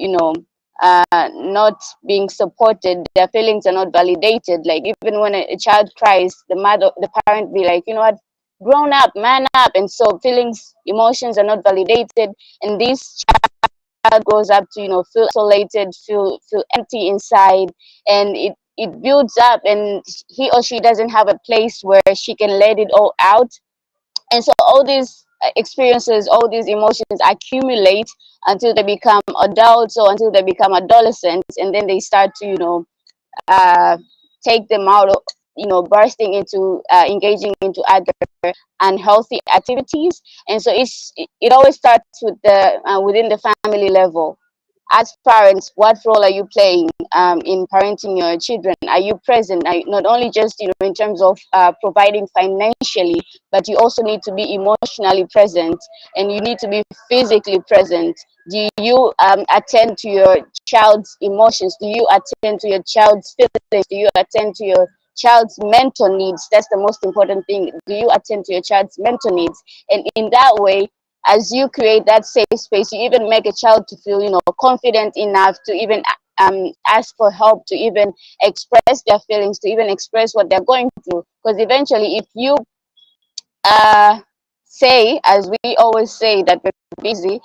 not being supported. Their feelings are not validated. Like even when a child cries, the parent be like, you know what, grown up, man up. And so feelings, emotions are not validated. And this child grows up to, feel isolated, feel empty inside. And it builds up, and he or she doesn't have a place where she can let it all out. And so all these experiences, all these emotions accumulate until they become adults or until they become adolescents, and then they start to, uh, take them out of, bursting into engaging into other unhealthy activities. And so it always starts with the within the family level. As parents, what role are you playing in parenting your children? Are you present? Not only just, in terms of providing financially, but you also need to be emotionally present, and you need to be physically present. Do you attend to your child's emotions? Do you attend to your child's feelings? Do you attend to your child's mental needs? That's the most important thing. Do you attend to your child's mental needs? And in that way, as you create that safe space, you even make a child to feel, confident enough to even ask for help, to even express their feelings, to even express what they're going through. Because eventually, if you uh, say, as we always say, that we're busy,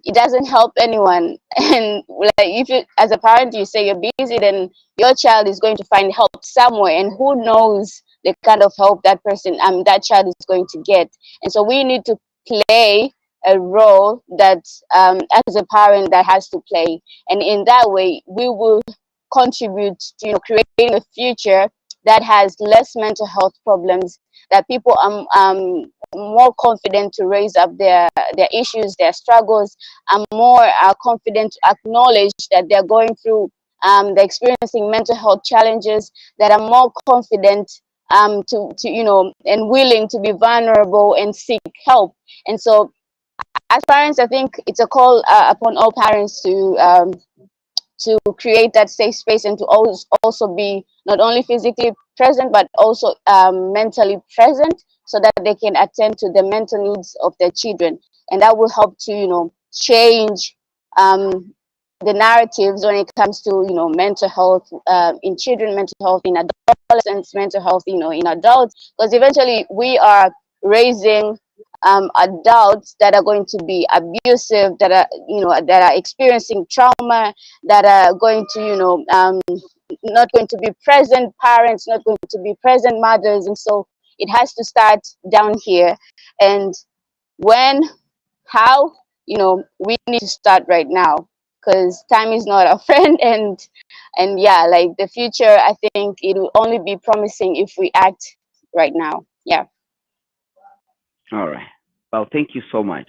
it doesn't help anyone. And like if you, as a parent, you say you're busy, then your child is going to find help somewhere, and who knows the kind of help that child is going to get. And so we need to play a role that as a parent that has to play, and in that way we will contribute to, creating a future that has less mental health problems, that people are more confident to raise up their issues, their struggles, are more confident to acknowledge that they're going through, they're experiencing mental health challenges, that are more confident to and willing to be vulnerable and seek help. And so, as parents, I think it's a call upon all parents to create that safe space, and to always also be not only physically present but also mentally present, so that they can attend to the mental needs of their children. And that will help to, change the narratives when it comes to, mental health in children, mental health in adolescents, mental health, in adults. Because eventually we are raising adults that are going to be abusive, that are experiencing trauma, that are going to, not going to be present parents, not going to be present mothers. And so it has to start down here. And when, how, we need to start right now, because time is not our friend. And yeah, like the future, I think it will only be promising if we act right now. Yeah. All right. Well, thank you so much.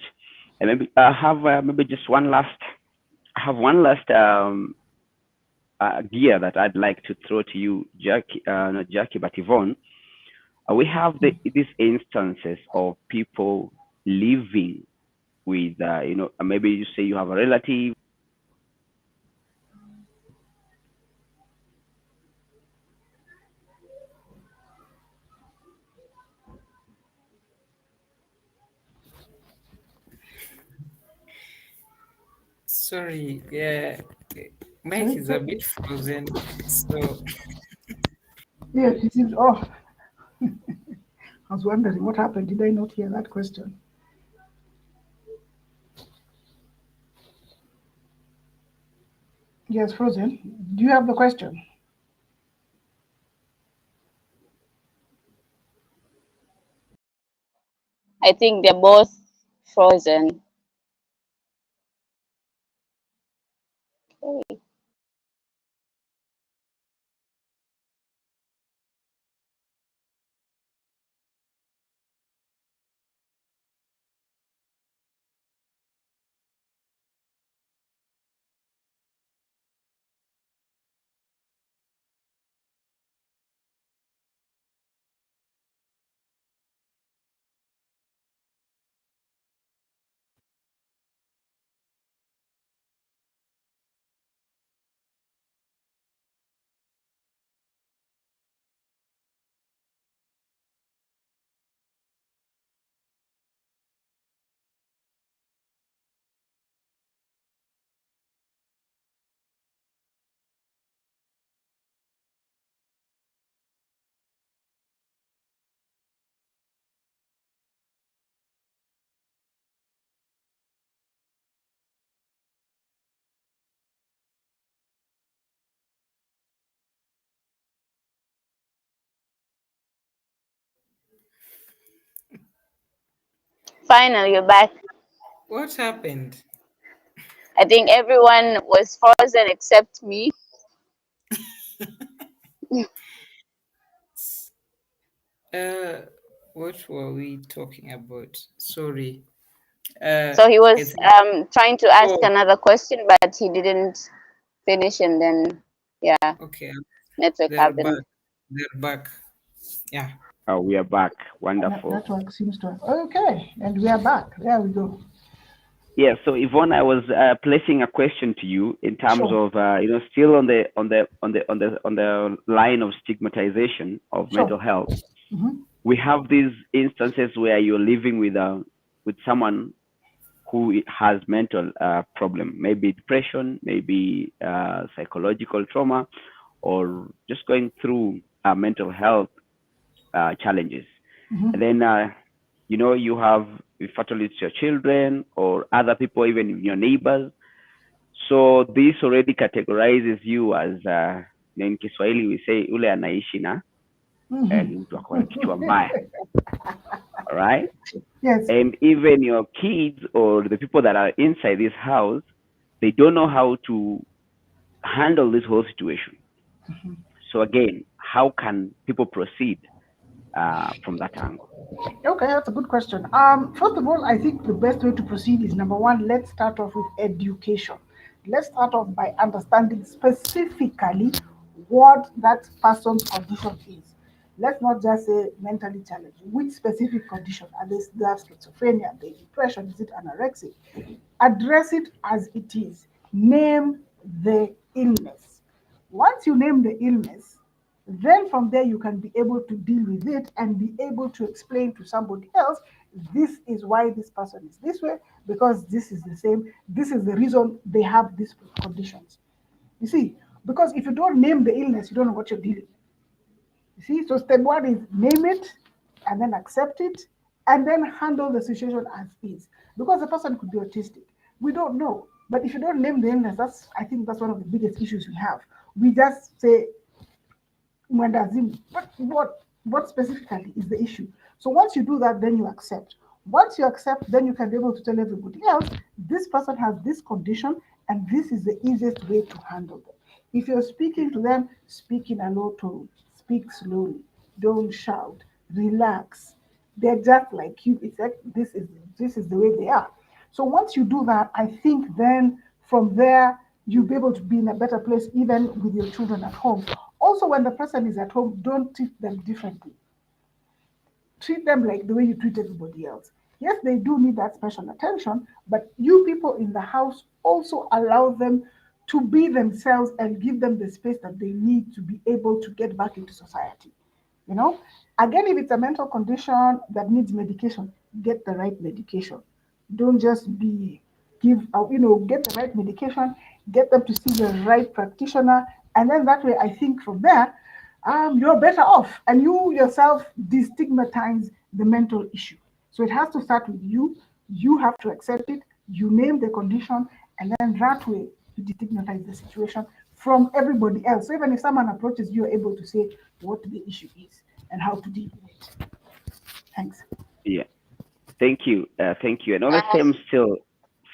And maybe I have maybe just one last. I have one last gear that I'd like to throw to you, Jackie. Not Jackie, but Yvonne. We have these instances of people living with, maybe you say you have a relative. Sorry, yeah, Mike Sorry, is a sorry. bit frozen. So Yeah, it seems. Oh, I was wondering what happened. Did I not hear that question? Yes, Frozen. Do you have the question? I think they're both frozen. Okay. Finally, you're back. What happened? I think everyone was frozen except me. Uh, what were we talking about? Sorry. So he was It's trying to ask oh, another question, but he didn't finish, and then yeah, okay. network They're back. happened. They're back. Yeah. We are back. Wonderful. Network seems to have. Okay, and we are back. There we go. Yeah. So Yvonne, I was placing a question to you in terms Sure, of still on the line of stigmatization of sure. mental health. Hmm. We have these instances where you're living with someone who has mental problem, maybe depression, maybe psychological trauma, or just going through mental health challenges. And Hmm. then you have infertility to your children or other people, even your neighbors. So this already categorizes you as in Kiswahili we say ule anaishi na Hmm. ni mtu ako na kichwa mbaya, all right? Yes. And even your kids or the people that are inside this house, they don't know how to handle this whole situation. So again, how can people proceed from that angle? Okay, that's a good question. First of all, I think the best way to proceed is number one, let's start off with education. Let's start off by understanding specifically what that person's condition is. Let's not just say mentally challenged. Which specific condition? Are they schizophrenia, the depression, is it anorexic? Address it as it is. Name the illness. Once you name the illness, then from there you can be able to deal with it and be able to explain to somebody else, this is why this person is this way, because this is the same, this is the reason they have these conditions. You see, because if you don't name the illness, you don't know what you're dealing with. You see, so step one is name it and then accept it and then handle the situation as is. Because the person could be autistic. We don't know. But if you don't name the illness, I think that's one of the biggest issues we have. We just say Mwendazini, but what specifically is the issue? So once you do that, then you accept. Once you accept, then you can be able to tell everybody else, this person has this condition, and this is the easiest way to handle them. If you're speaking to them, speak in a low tone, speak slowly, don't shout, relax. They're just like you. It's like this is the way they are. So once you do that, I think then from there you'll be able to be in a better place even with your children at home. Also, when the person is at home, don't treat them differently. Treat them like the way you treat everybody else. Yes, they do need that special attention, but you people in the house also allow them to be themselves and give them the space that they need to be able to get back into society. You know, again, if it's a mental condition that needs medication, get the right medication. Don't just be get the right medication, get them to see the right practitioner, and then that way, I think from there, you're better off, and you yourself destigmatize the mental issue. So it has to start with you. You have to accept it. You name the condition, and then that way you destigmatize the situation from everybody else. So even if someone approaches you, you're able to say what the issue is and how to deal with it. Thanks. Yeah. Thank you. And all the same, still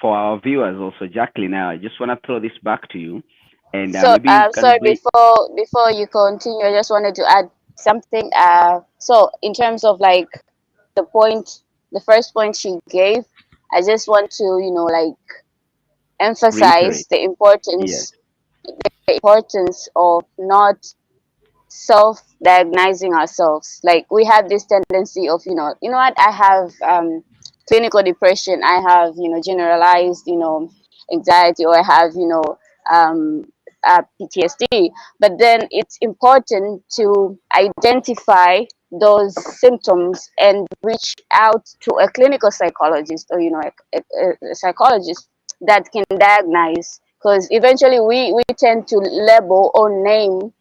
for our viewers also, Jacqueline. I just want to throw this back to you, and So, maybe you can sorry, bring before you continue, I just wanted to add something. So in terms of like the point, the first point she gave, I just want to, like emphasize reiterate. the Yes, importance of not self-diagnosing ourselves. Like we have this tendency of, what, I have clinical depression, I have, generalized, anxiety, or I have, um, PTSD. But then it's important to identify those symptoms and reach out to a clinical psychologist, or a psychologist that can diagnose, because eventually we tend to label or name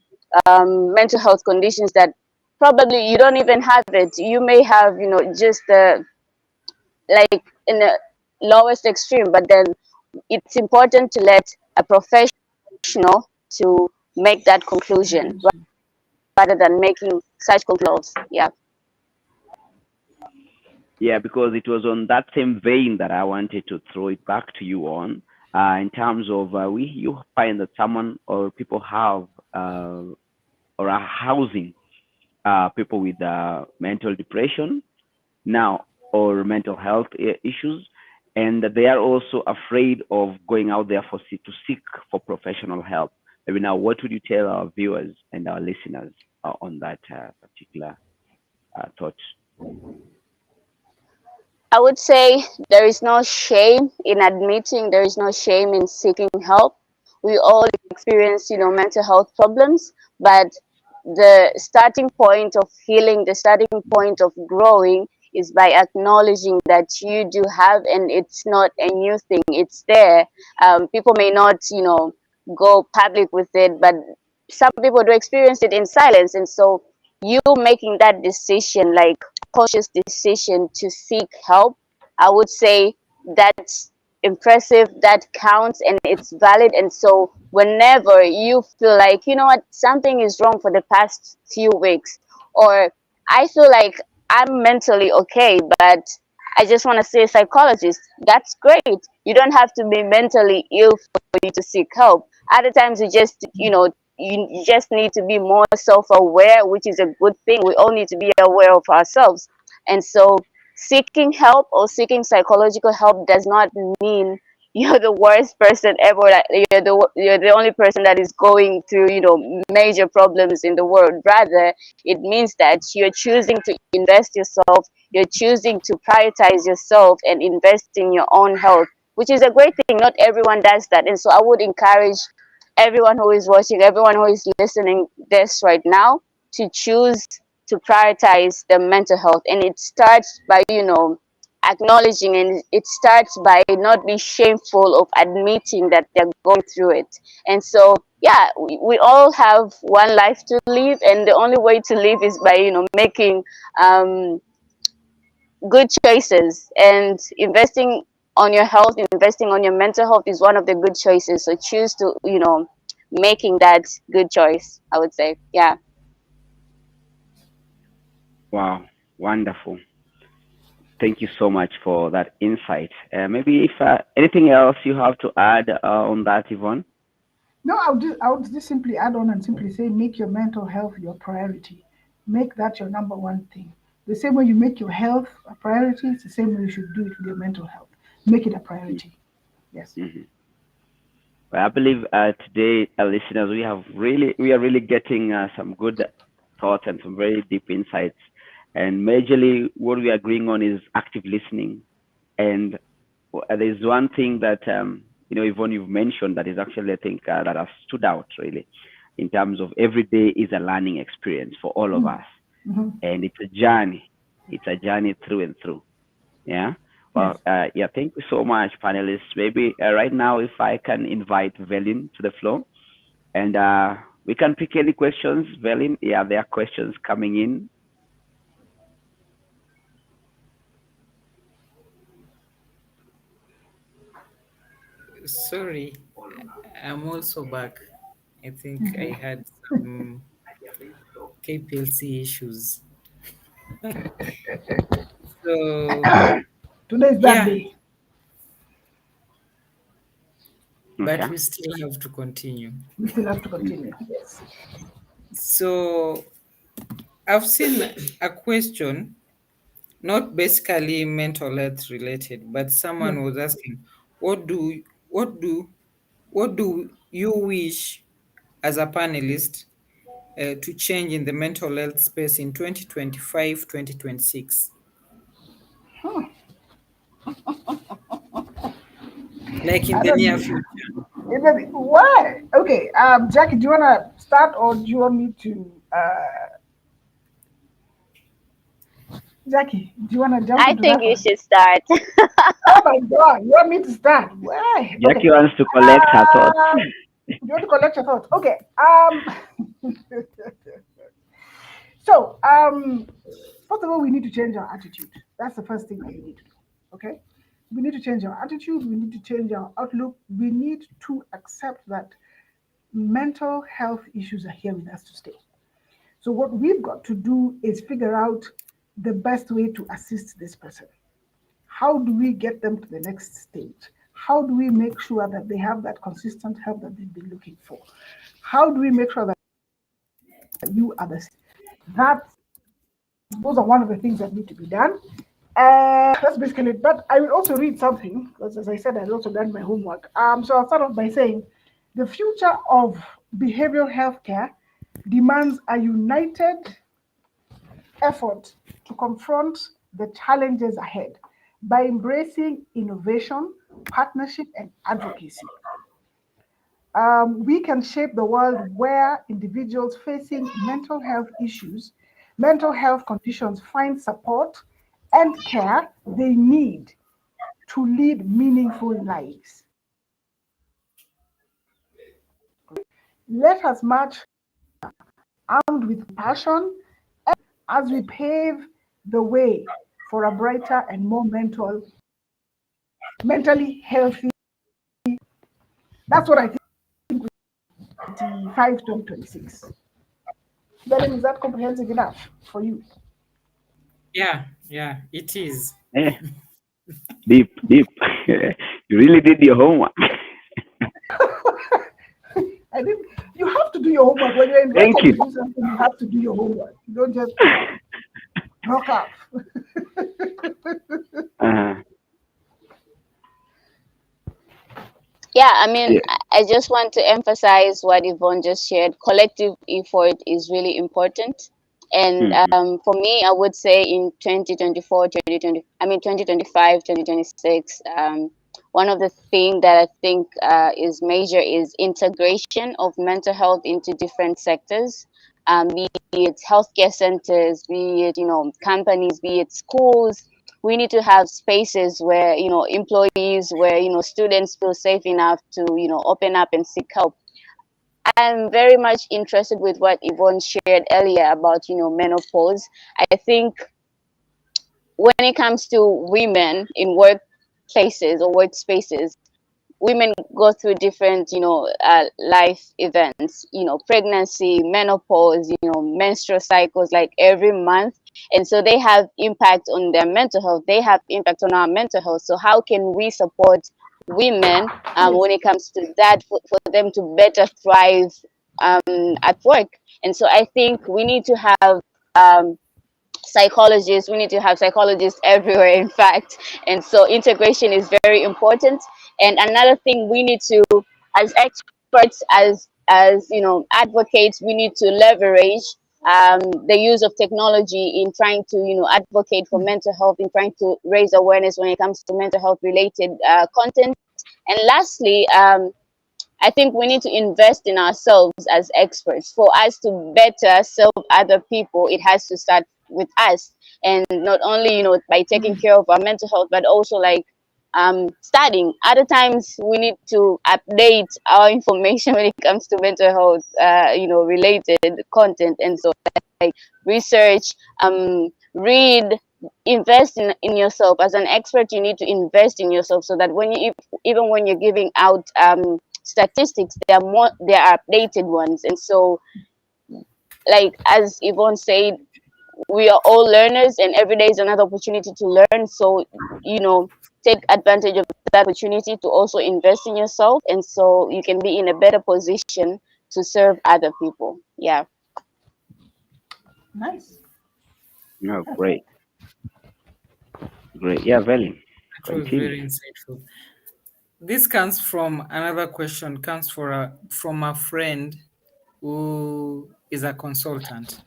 mental health conditions that probably you don't even have it. You may have, just like in the lowest extreme, but then it's important to let a professional to make that conclusion rather than making such conclusions. Yeah. yeah, because it was on that same vein that I wanted to throw it back to you on, in terms of you find that someone or people have or are housing people with mental depression now or mental health issues, and they are also afraid of going out there to seek for professional help. Maybe now, what would you tell our viewers and our listeners on that particular thought? I would say there is no shame in admitting, there is no shame in seeking help. We all experience, mental health problems, but the starting point of healing, the starting point of growing is by acknowledging that you do have, and it's not a new thing, it's there. People may not, go public with it, but some people do experience it in silence. And so you making that decision, like conscious decision to seek help, I would say that's impressive, that counts, and it's valid. And so whenever you feel like, what, something is wrong for the past few weeks, or I feel like I'm mentally okay, but I just want to see a psychologist, that's great. You don't have to be mentally ill for you to seek help. Other times you just, you just need to be more self-aware, which is a good thing. We all need to be aware of ourselves. And so seeking help or seeking psychological help does not mean you're the worst person ever. Like you're the only person that is going through, major problems in the world. Rather, it means that you're choosing to invest yourself, you're choosing to prioritize yourself and invest in your own health, which is a great thing. Not everyone does that. And so I would encourage everyone who is watching, everyone who is listening this right now, to choose to prioritize the mental health. And it starts by, acknowledging, and it starts by not be shameful of admitting that they're going through it. And so, yeah, we all have one life to live, and the only way to live is by, making um, good choices, and investing on your health, investing on your mental health is one of the good choices. So choose to, making that good choice, I would say. Yeah. Wow, wonderful. Thank you so much for that insight. Maybe if anything else you have to add on that, Yvonne? No, I would just simply add on and simply say, make your mental health your priority. Make that your number one thing. The same way you make your health a priority, it's the same way you should do it with your mental health. Make it a priority. Yes. Mm-hmm. Well, I believe today, listeners, we are really getting some good thoughts and some very deep insights. And majorly, what we are agreeing on is active listening. And there's one thing that Yvonne, you've mentioned that is actually, I think, that has stood out really, in terms of every day is a learning experience for all of us, Mm-hmm. and it's a journey. It's a journey through and through. Yeah. Well, Yes. yeah, thank you so much, panelists. Maybe right now, if I can invite Velin to the floor, and we can pick any questions. Velin, yeah, there are questions coming in. Sorry, I'm also back. I think I had some KPLC issues. So Today is that Yeah, day. but Okay. we still have to continue. We still have to continue. Yes. So I've seen a question, not basically mental health related, but Yeah. someone was asking, what do what do what do you wish as a panelist to change in the mental health space in 2025, 2026, Huh. like in I the don't near know. future? Why? Okay. Jackie, do you wanna start or do you want me to? Jackie, do you wanna jump I into think that you one? should start. Oh my God! You want me to start? Why? Jackie Okay. wants to collect her thoughts. You want to collect your thoughts? Okay. So, first of all, we need to change our attitude. That's the first thing that we need to do. Okay? We need to change our attitude. We need to change our outlook. We need to accept that mental health issues are here with us to stay. So, what we've got to do is figure out the best way to assist this person. How do we get them to the next stage? How do we make sure that they have that consistent help that they've been looking for? How do we make sure that you are the that those are one of the things that need to be done. That's basically it. But I will also read something because, as I said, I've also done my homework. So I'll start off by saying the future of behavioral healthcare demands a united effort to confront the challenges ahead by embracing innovation, partnership, and advocacy. We can shape the world where individuals facing mental health conditions find support and care they need to lead meaningful lives. Let us march armed with passion as we pave the way for a brighter and more mentally healthy. That's what I think 25, 2026. Then is that comprehensive enough for you? Yeah, it is. Eh, deep, deep. You really did your homework. I didn't. You have to do your homework when you're Thank invited to you. do something. You have to do your homework. You don't just rock up. Uh, Yeah, I mean, yeah. I just want to emphasize what Yvonne just shared. Collective effort is really important. And Mhm. for me, I would say in 2024, 2020, I mean, 2025, 2026, one of the things that I think is major is integration of mental health into different sectors, be it healthcare centers, be it, companies, be it schools. We need to have spaces where employees, where students feel safe enough to open up and seek help. I'm very much interested with what Yvonne shared earlier about menopause. I think when it comes to women in workplaces or workspaces, women go through different life events, pregnancy, menopause, menstrual cycles, like every month. And so they have impact on their mental health, they have impact on our mental health. So how can we support women Yes. when it comes to that, for them to better thrive at work? And so I think we need to have um, psychologists, we need to have psychologists everywhere, in fact. And so integration is very important. And another thing we need to, as experts, as advocates, we need to leverage the use of technology in trying to advocate for mental health, in trying to raise awareness when it comes to mental health related content. And lastly, I think we need to invest in ourselves as experts. For us to better serve other people, it has to start with us. And not only, by taking care of our mental health, but also like studying. Other times we need to update our information when it comes to mental health, related content. And so like research, read, invest in yourself. As an expert, you need to invest in yourself so that when you, even when you're giving out statistics, they are updated ones. And so, like as Yvonne said, we are all learners, and every day is another opportunity to learn. So, take advantage of that opportunity to also invest in yourself, and so you can be in a better position to serve other people. Yeah. Nice. No, great, great. Yeah, Veli, That was continue. very insightful. This comes from another question, comes from a friend who is a consultant,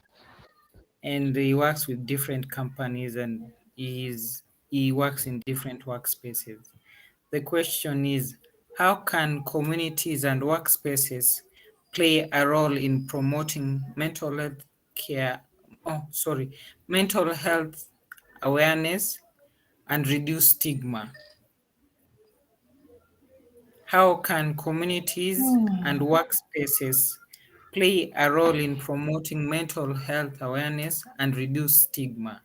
and he works with different companies, and he works in different workspaces. The question is, how can communities and workspaces play a role in promoting care, mental health awareness and reduce stigma? How can communities and workspaces play a role in promoting mental health awareness and reduce stigma?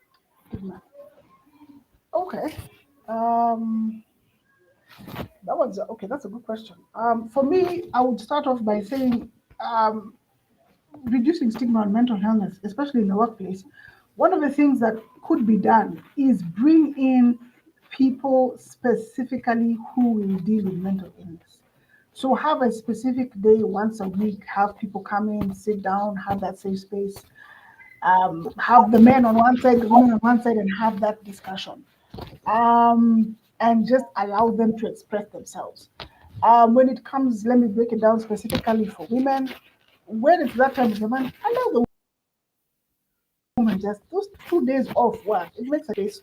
Okay. Um, that was okay. That's a good question. For me, I would start off by saying um, reducing stigma on mental illness, especially in the workplace. One of the things that could be done is bring in people specifically who will deal with mental illness. So have a specific day once a week, have people come in, sit down, have that safe space, have the men on one side, the women on one side, and have that discussion. And just allow them to express themselves. When it comes, let me break it down specifically for women. When it's that time of the month, allow the woman just those 2 days off work. It makes a case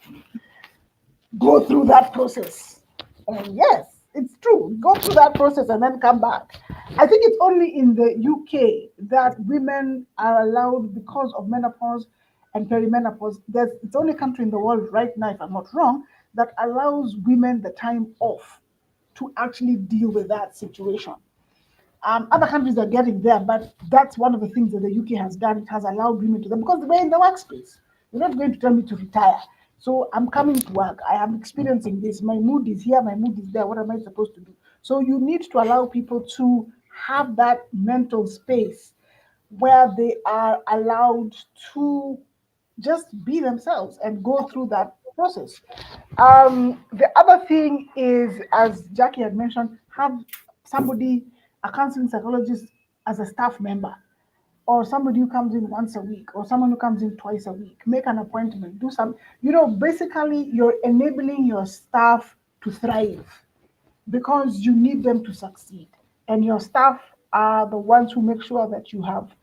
go through that process. And yes, it's true. Go through that process and then come back. I think it's only in the UK that women are allowed because of menopause and perimenopause. It's the only country in the world right now, if I'm not wrong, that allows women the time off to actually deal with that situation. Other countries are getting there, but that's one of the things that the UK has done. It has allowed women to them because we're in the workspace. You're not going to tell me to retire. So I'm coming to work. I am experiencing this. My mood is here. My mood is there. What am I supposed to do? So you need to allow people to have that mental space where they are allowed to just be themselves and go through that process. The other thing is, as Jackie had mentioned, have somebody, a counseling psychologist, as a staff member, or somebody who comes in once a week, or someone who comes in twice a week. Make an appointment, do some, basically, you're enabling your staff to thrive because you need them to succeed. And your staff are the ones who make sure that you have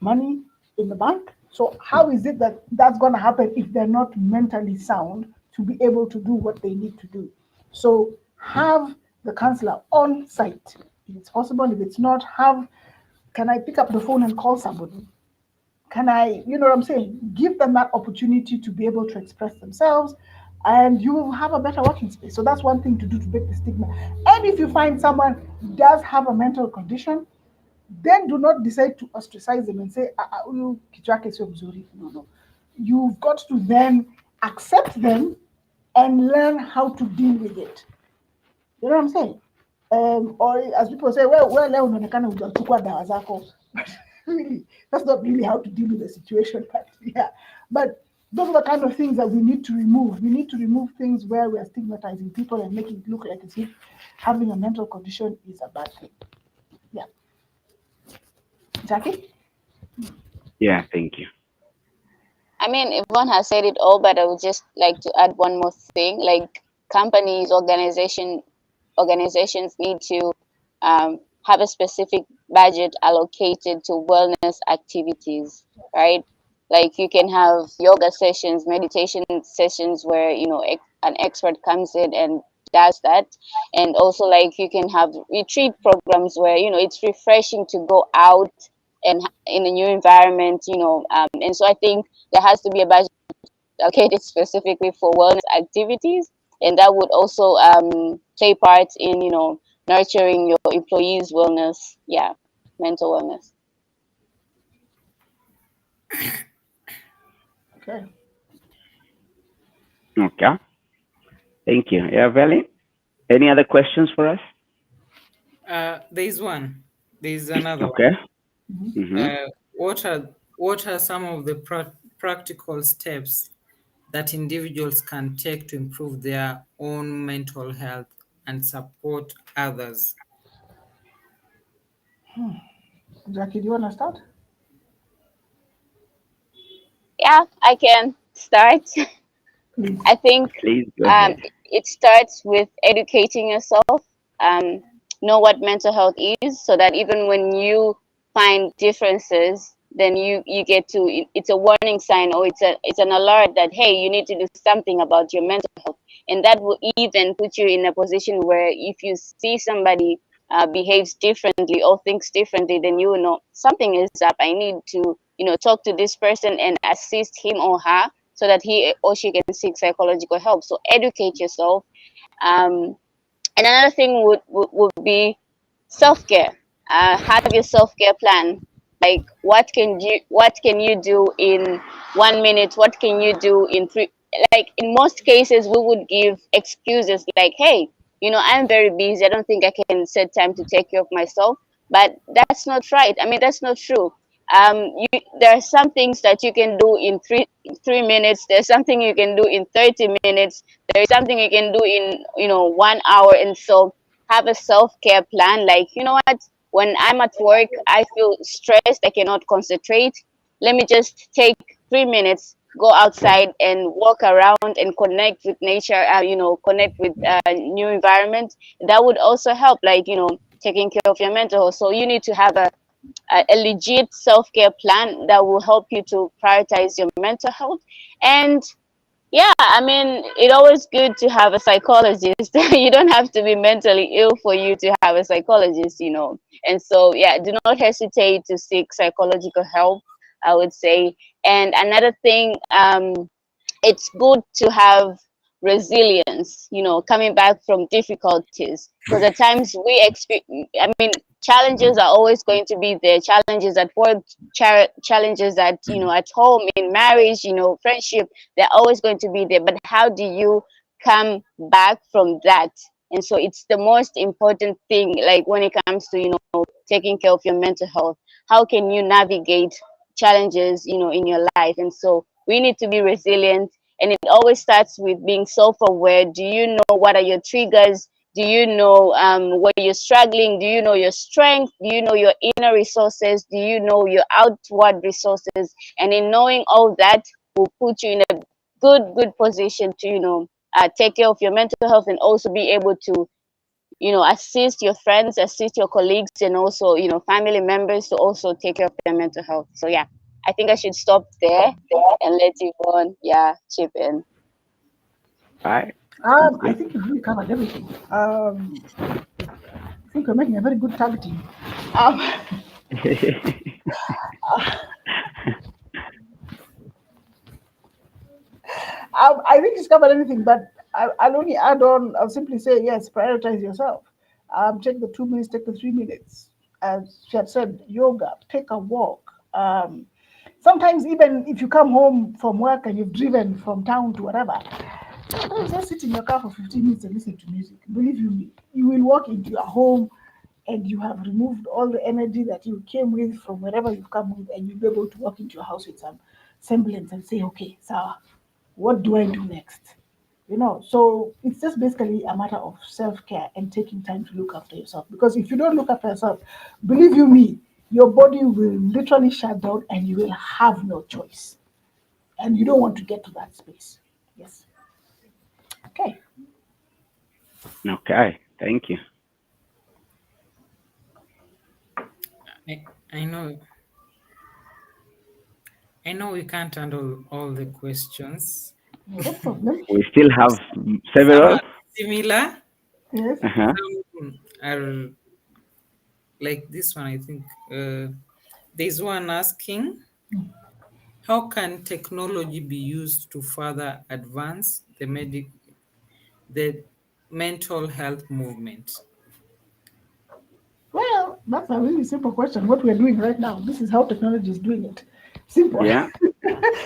money in the bank. So how is it that that's going to happen if they're not mentally sound to be able to do what they need to do? So have the counselor on site if it's possible. If it's not, can I pick up the phone and call somebody? Can I, you know what I'm saying? Give them that opportunity to be able to express themselves, and you will have a better working space. So that's one thing to do to break the stigma. And if you find someone does have a mental condition, then do not decide to ostracize them and say, huyu kichwa yake sio mzuri. No, no. You've got to then accept them and learn how to deal with it. You know what I'm saying? Or as people say, well, leo unaonekana hujachukua dawa zako. But really, that's not really how to deal with the situation. But yeah, but those are the kind of things that we need to remove. We need to remove things where we are stigmatizing people and making it look like as if having a mental condition is a bad thing. Yeah. Jackie? Yeah, thank you. I mean, Yvonne has said it all, but I would just like to add one more thing. Like companies, organizations need to have a specific budget allocated to wellness activities, right? Like you can have yoga sessions, meditation sessions where an expert comes in and does that, and also like you can have retreat programs where it's refreshing to go out and in a new environment, and so I think there has to be a budget allocated specifically for wellness activities, and that would also play part in nurturing your employees' wellness, yeah, mental wellness. Okay. Okay, thank you. Yeah, Veli, any other questions for us? There is one. There is another one. Okay. Mm-hmm. What are some of the practical steps that individuals can take to improve their own mental health and support others? Jackie, do you want to start? Yeah, I can start. Please. I think Please go ahead. it starts with educating yourself, um, know what mental health is, so that even when you find differences, then you get to it's a warning sign, or it's an alert that hey, you need to do something about your mental health, and that will even put you in a position where if you see somebody behaves differently or thinks differently, then you will know something is up. I need to talk to this person and assist him or her so that he or she can seek psychological help. So educate yourself. Um, and another thing would be self-care. Have your self-care plan. Like what can you do in 1 minute? What can you do in three? Like in most cases, we would give excuses like, "Hey, I'm very busy. I don't think I can set time to take care of myself." But that's not right. I mean, that's not true. There are some things that you can do in three minutes. There's something you can do in 30 minutes. There is something you can do in 1 hour. And so have a self-care plan. Like, you know what? When I'm at work, I feel stressed. I cannot concentrate. Let me just take 3 minutes, go outside and walk around and connect with nature. Connect with new environment. That would also help. Like, taking care of your mental health. So you need to have a legit self-care plan that will help you to prioritize your mental health. And yeah, I mean, it's always good to have a psychologist. You don't have to be mentally ill for you to have a psychologist. And so, yeah, do not hesitate to seek psychological help, I would say. And another thing, it's good to have resilience, coming back from difficulties. Because at times we experience, I mean, challenges are always going to be there. Challenges at work, challenges at home, in marriage, friendship, they're always going to be there. But how do you come back from that? And so it's the most important thing, like when it comes to, taking care of your mental health. How can you navigate challenges, in your life? And so we need to be resilient, and it always starts with being self-aware. Do you know what are your triggers? Do you know where you're struggling? Do you know your strength? Do you know your inner resources? Do you know your outward resources? And in knowing all that will put you in a good position to take care of your mental health, and also be able to assist your friends, assist your colleagues, and also family members to also take care of their mental health. So yeah, I think I should stop there and let Yvonne, chip in. All right. I Good. think you've really covered everything. I think we're making a very good tag team. Um, I think it's covered everything, but I'll only add on. I'll simply say yes. Prioritize yourself. Take the 2 minutes. Take the 3 minutes. As she had said, yoga. Take a walk. Sometimes even if you come home from work and you've driven from town to whatever, sometimes just sit in your car for 15 minutes and listen to music. Believe you me, you will walk into your home and you have removed all the energy that you came with from wherever you've come with, and you'll be able to walk into your house with some semblance and say, okay, so what do I do next? So it's just basically a matter of self-care and taking time to look after yourself. Because if you don't look after yourself, believe you me, your body will literally shut down and you will have no choice. And you don't want to get to that space. Yes. Okay. Okay. Thank you. I know. I know we can't handle all the questions. No problem. We still have Some several. are similar. Yes. Uh-huh. Some are like this one. I think there's one asking, how can technology be used to further advance the mental health movement? Well, that's a really simple question. What we're doing right now, this is how technology is doing it. Simple. Yeah.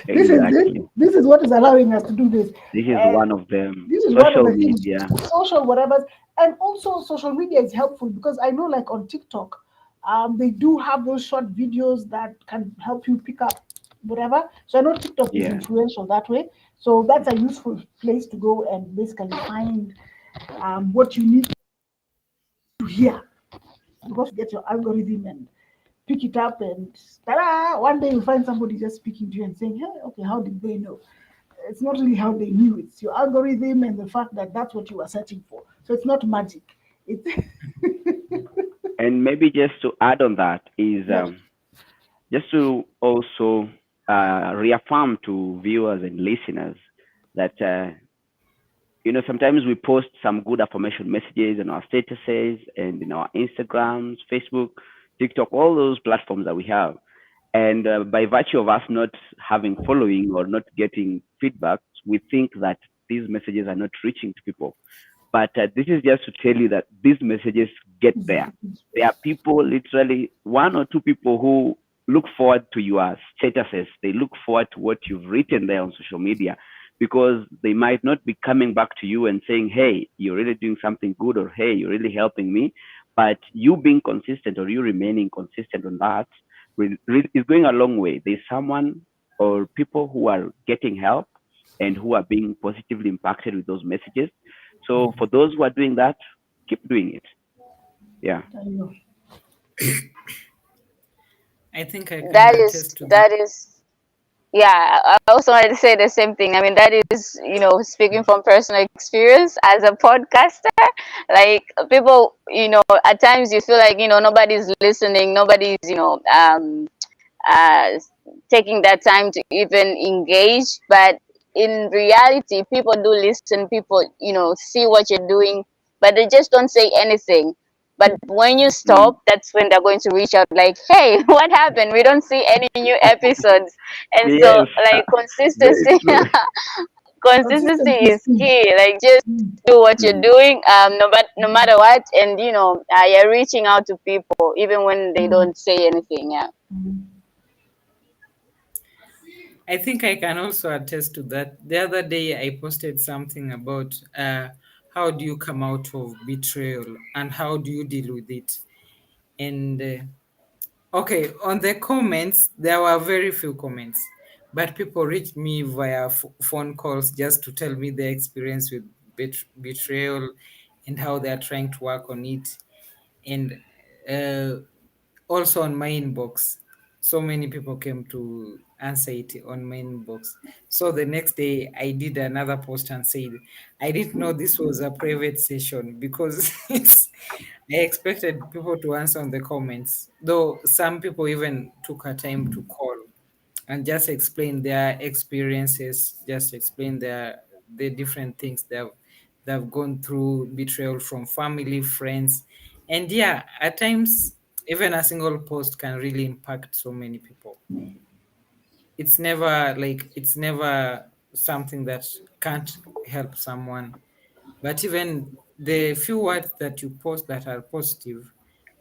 This is it. Exactly. This is what is allowing us to do this. This is And one of them. this is one of Social the things, media. social whatever. And also social media is helpful because I know like on TikTok, they do have those short videos that can help you pick up whatever. So I know TikTok is Yeah. influential that way. So that's a useful place to go and basically find what you need to hear, because you get your algorithm and pick it up, and ta-da, one day you find somebody just speaking to you and saying, hey, okay, how did they know? It's not really how they knew, it's your algorithm and the fact that that's what you were searching for. So it's not magic. It's And maybe just to add on that is yes. just to also reaffirm to viewers and listeners that sometimes we post some good affirmation messages in our statuses and in our Instagrams, Facebook, TikTok, all those platforms that we have. And by virtue of us not having following or not getting feedback, we think that these messages are not reaching to people. But this is just to tell you that these messages get there. There are people, literally one or two people, who look forward to your statuses. They look forward to what you've written there on social media, because they might not be coming back to you and saying, hey, you're really doing something good, or hey, you're really helping me. But you being consistent, or you remaining consistent on that, is going a long way. There's someone or people who are getting help and who are being positively impacted with those messages. So for those who are doing that, keep doing it. Yeah. I know. I think I can That is attest to that. that is yeah, I also wanted to say the same thing. I mean, that is, speaking from personal experience as a podcaster, like people, at times you feel like, nobody's listening, nobody's, uh, taking that time to even engage. But in reality, people do listen, people, see what you're doing, but they just don't say anything. But when you Mm. stop, that's when they're going to reach out like, hey, what happened? We don't see any new episodes. And so, Yes. like, Very consistency, true. consistency Consistency is is key. key. Like, just Mm. do what you're Mm. doing, no matter what. And, you're reaching out to people, even when they Mm. don't say anything. Yeah. Mm. I think I can also attest to that. The other day, I posted something about how do you come out of betrayal and how do you deal with it. And okay, on the comments, there were very few comments, but people reached me via phone calls just to tell me their experience with betrayal and how they are trying to work on it. And uh, also on my inbox, so many people came to answer it on my inbox. So the next day I did another post and said, I didn't know this was a private session because it's I expected people to answer on the comments, though some people even took a time to call and just explain their experiences, just explain the different things they've gone through, betrayal from family, friends. And yeah, at times even a single post can really impact so many people. It's never something that can't help someone, but even the few words that you post that are positive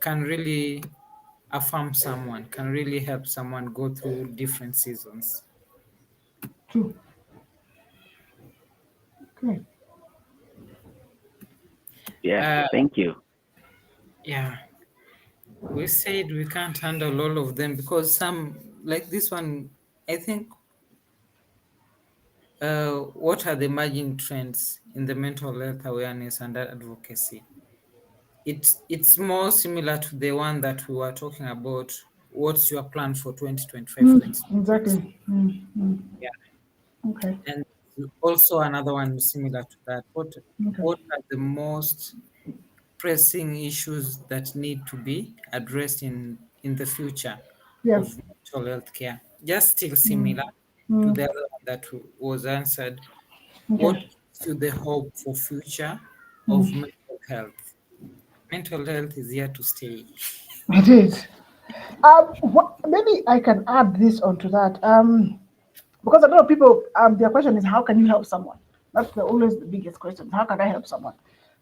can really affirm someone, can really help someone go through different seasons. True. Okay. Yeah. uh Thank you. yeah, we said we can't handle all of them because some, like this one, I think, what are the emerging trends in the mental health awareness and advocacy? It's more similar to the one that we were talking about. What's your plan for 2025, Mm. 2026? Exactly. Mm. Mm. Yeah. Okay. And also another one similar to that. Okay. What are the most pressing issues that need to be addressed in the future Yeah. of mental health care? Just still Mm. similar to Mm. the other one that was answered. What Okay. gives you the hope for future of Mm. mental health? Mental health is here to stay. It is. Maybe I can add this onto that. Because a lot of people, their question is, how can you help someone? That's always the biggest question. How can I help someone?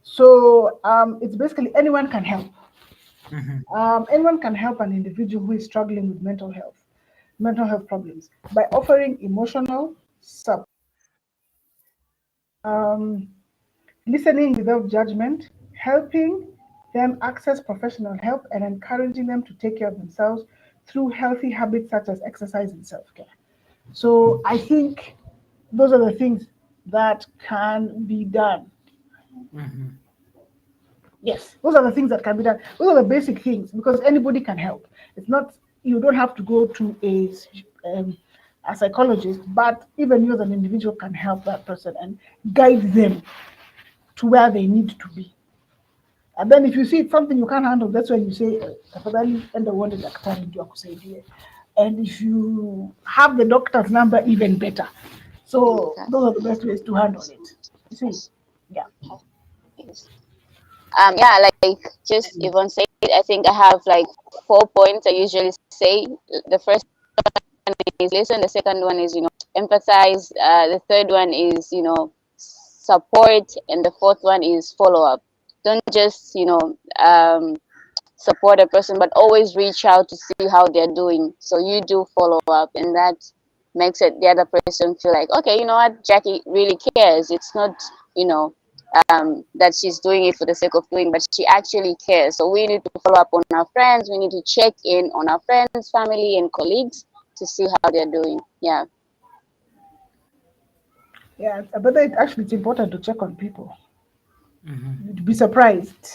So it's basically anyone can help. Mhm. Anyone can help an individual who is struggling with mental health problems by offering emotional support, um, listening without judgment, helping them access professional help, and encouraging them to take care of themselves through healthy habits such as exercise and self care. So I think those are the things that can be done. Mhm. Yes, those are the things that can be done. Those are the basic things because anybody can help. It's not, you don't have to go to um, a psychologist, but even you as an individual can help that person and guide them to where they need to be. And then if you see it's something you can't handle, that's when you say, tafadhali enda uone daktari ndio akusaidie. And if you have the doctor's number, even better. So those are the best ways to handle it. You see? Yeah. Yes. Yeah, like just Yvonne said, I think I have like 4 points I usually say. The first one is listen, the second one is, empathize, the third one is, support, and the fourth one is follow up. Don't just, support a person, but always reach out to see how they're doing. So you do follow up, and that makes it the other person feel like, okay, you know what, Jackie really cares. It's not, you know, that she's doing it for the sake of doing, but she actually cares. So we need to follow up on our friends. We need to check in on our friends, family, and colleagues to see how they're doing. Yeah. Yeah, but actually, it's important to check on people. Mhm. You'd be surprised.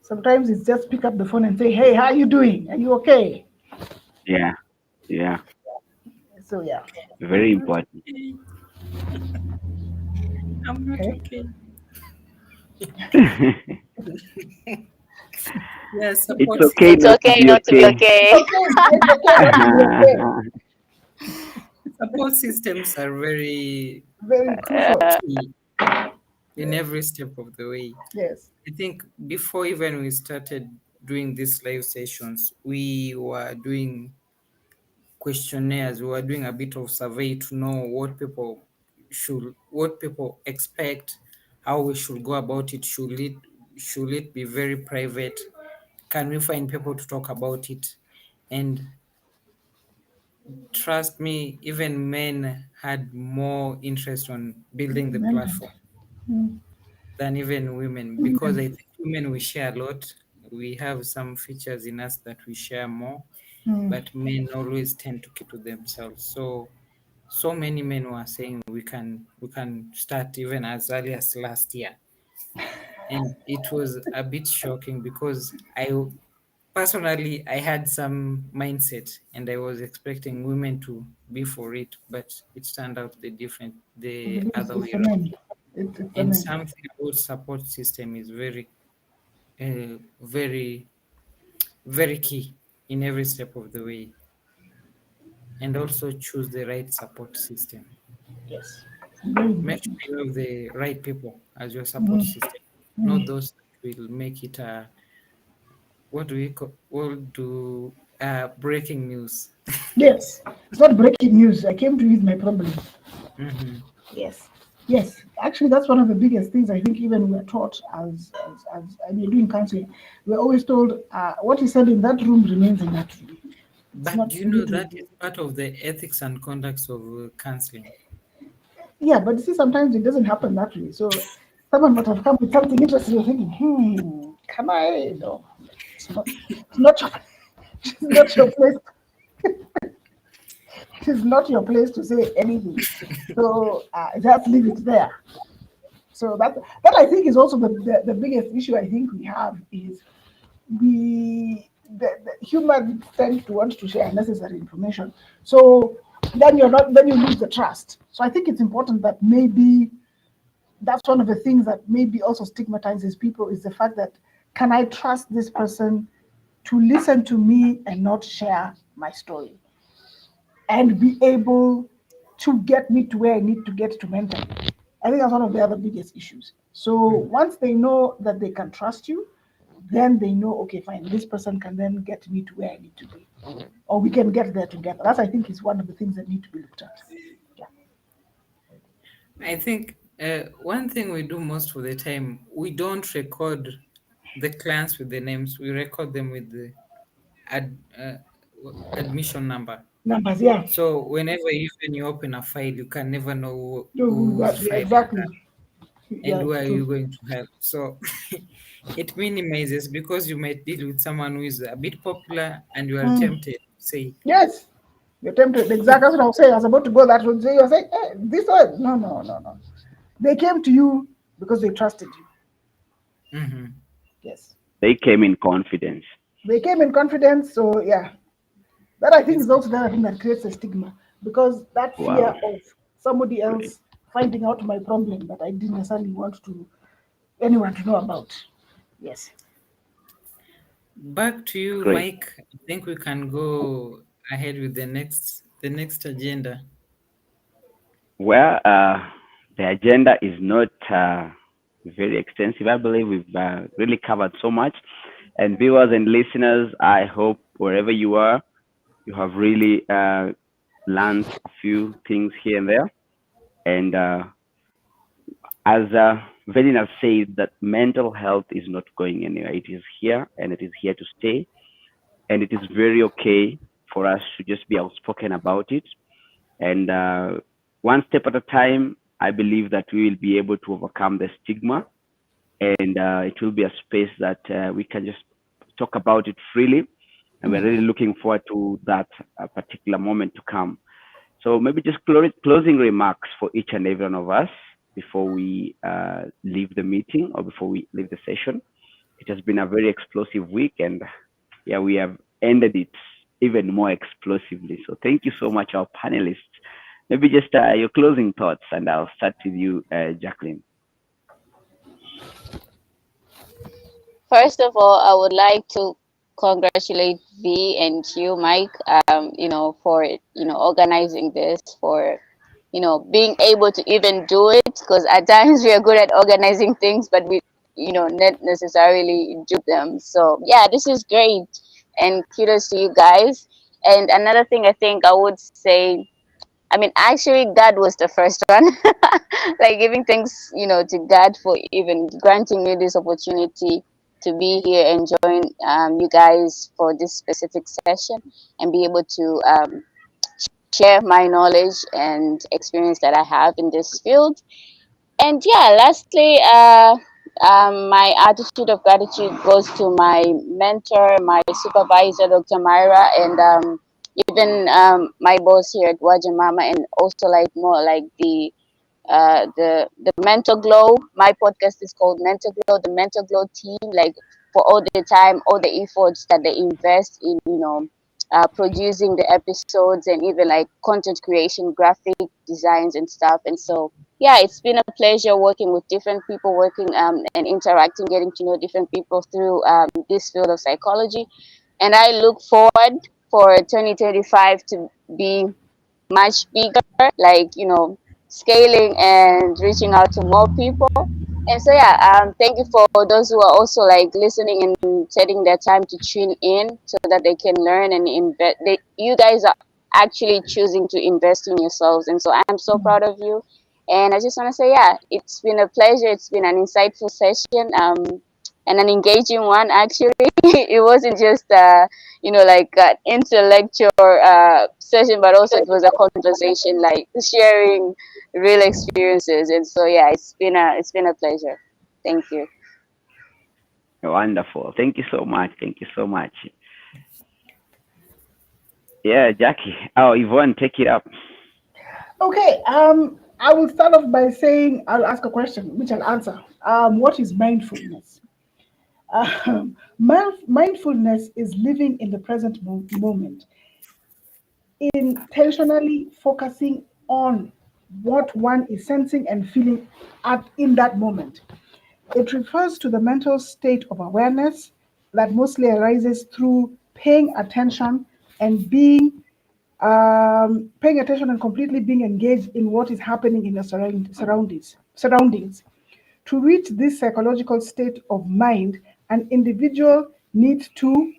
Sometimes it's just pick up the phone and say, "Hey, how are you doing? Are you okay?" Yeah, yeah, So yeah, very important. Okay. I'm not okay, okay. Yeah, It's support okay It's system. not to okay be not to be okay. it's okay. okay. It's okay not to be okay. Support systems are very Very crucial. key in Yes, every step of the way. yes, I think before even we started doing these live sessions, we were doing questionnaires. We were doing a bit of survey to know what people expect, how we should go about it. Should it be very private? Can we find people to talk about it? And trust me, even men had more interest on building the mentioned. platform than even women, because I think women we share a lot. We have some features in us that we share more, Mm. but men always tend to keep to themselves. So many men were saying we can start even as early as last year, and it was a bit shocking because personally I had some mindset and I was expecting women to be for it, but it turned out the other way It's a around. men. It's a And men. something about support system is very very key in every step of the way. And also choose the right support system. Yes, very Make sure important. you have the right people as your support system, not those that will make it what do we call what do breaking news. Yes, it's not breaking news. I came to you with my problem. Hmm. Yes, yes. Actually, that's one of the biggest things I think even we're taught as I mean, doing counseling. We're always told what is said in that room remains in that room. It's But not do you for you know to. that is part of the ethics and conducts of counseling? Yeah, but you see, sometimes it doesn't happen that way. So someone might have come with something interesting. You're thinking, can I? No, it's not. It's not your. It's not your place. It is not your place to say anything. So just leave it there. So that I think is also the biggest issue I think we have is the humans tend to want to share unnecessary information. So then you lose the trust. So I think it's important that maybe that's one of the things that maybe also stigmatizes people is the fact that can I trust this person to listen to me and not share my story and be able to get me to where I need to get to mentally. I think that's one of the other biggest issues. So once they know that they can trust you, then they know, okay, fine, this person can then get me to where I need to be. Or we can get there together. That's, I think, is one of the things that need to be looked at. Yeah. I think one thing we do most of the time, we don't record the clients with the names. We record them with the admission number. Numbers, yeah. So whenever even you open a file, you can never know whose Yeah, file is exactly. that and Yeah, who it's are true. you going to help. So it minimizes, because you might deal with someone who is a bit popular and you are Mm. tempted to say, Yes. You're tempted. Exactly what I was saying. I was about to go that road. So you're saying, hey, this one. No, no, no, no. They came to you because they trusted you. Mm-hmm. Yes. They came in confidence. They came in confidence. So yeah, that I think It's is also the other thing that creates a stigma, because that Wow, fear of somebody great. else finding out my problem that I didn't necessarily want to anyone to know about. Yes. back to you, Great. Mike. I think we can go ahead with the next agenda. Well, the agenda is not very extensive. I believe we've really covered so much. And viewers and listeners, I hope wherever you are, you have really learned a few things here and there. And as Velina said, that mental health is not going anywhere. It is here and it is here to stay. And it is very okay for us to just be outspoken about it. And one step at a time, I believe that we will be able to overcome the stigma, and it will be a space that we can just talk about it freely. And we're really looking forward to that particular moment to come. So maybe just closing remarks for each and every one of us before we leave the meeting or before we leave the session. It has been a very explosive week, and yeah, we have ended it even more explosively. So thank you so much, our panelists. Maybe just your closing thoughts, and I'll start with you, Jacqueline. First of all, I would like to congratulate V and you, Mike, for, organizing this, for, being able to even do it, because at times we are good at organizing things, but we, not necessarily do them. So, yeah, this is great. And kudos to you guys. And another thing I think I would say, I mean, actually, God was the first one, like giving thanks, to God for even granting me this opportunity to be here and join you guys for this specific session and be able to share my knowledge and experience that I have in this field. And yeah, lastly, my attitude of gratitude goes to my mentor, my supervisor, Dr. Myra, and even my boss here at Wajamama, and also like more like the Mental Glow. My podcast is called Mental Glow. The Mental Glow team, like for all the time, all the efforts that they invest in, producing the episodes and even like content creation, graphic designs and stuff. And so, yeah, it's been a pleasure working with different people, working and interacting, getting to know different people through this field of psychology. And I look forward for 2025 to be much bigger, like, scaling and reaching out to more people. And so, yeah, thank you for those who are also like listening and taking their time to tune in so that they can learn and invest. You guys are actually choosing to invest in yourselves. And so I'm so proud of you. And I just want to say, yeah, it's been a pleasure. It's been an insightful session, and an engaging one, actually. It wasn't just, like an intellectual session, but also it was a conversation, like sharing real experiences. And so, yeah, it's been a pleasure. Thank you. Wonderful. Thank you so much. Thank you so much. Yeah, Jackie. Oh, Yvonne, take it up. Okay. I will start off by saying I'll ask a question, which I'll answer. What is mindfulness? Mindfulness is living in the present moment, intentionally focusing on what one is sensing and feeling at in that moment. It refers to the mental state of awareness that mostly arises through and being paying attention and completely being engaged in what is happening in your surroundings. To reach this psychological state of mind, an individual needs to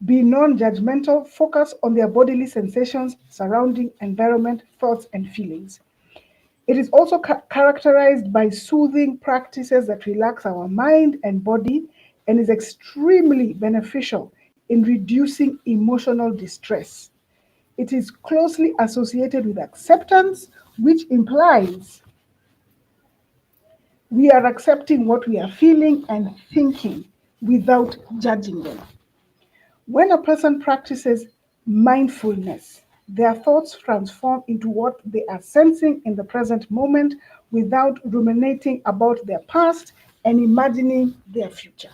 be non-judgmental, focus on their bodily sensations, surrounding environment, thoughts, and feelings. It is also characterized by soothing practices that relax our mind and body and is extremely beneficial in reducing emotional distress. It is closely associated with acceptance, which implies we are accepting what we are feeling and thinking without judging them. When a person practices mindfulness, Their thoughts transform into what they are sensing in the present moment without ruminating about their past and imagining their future.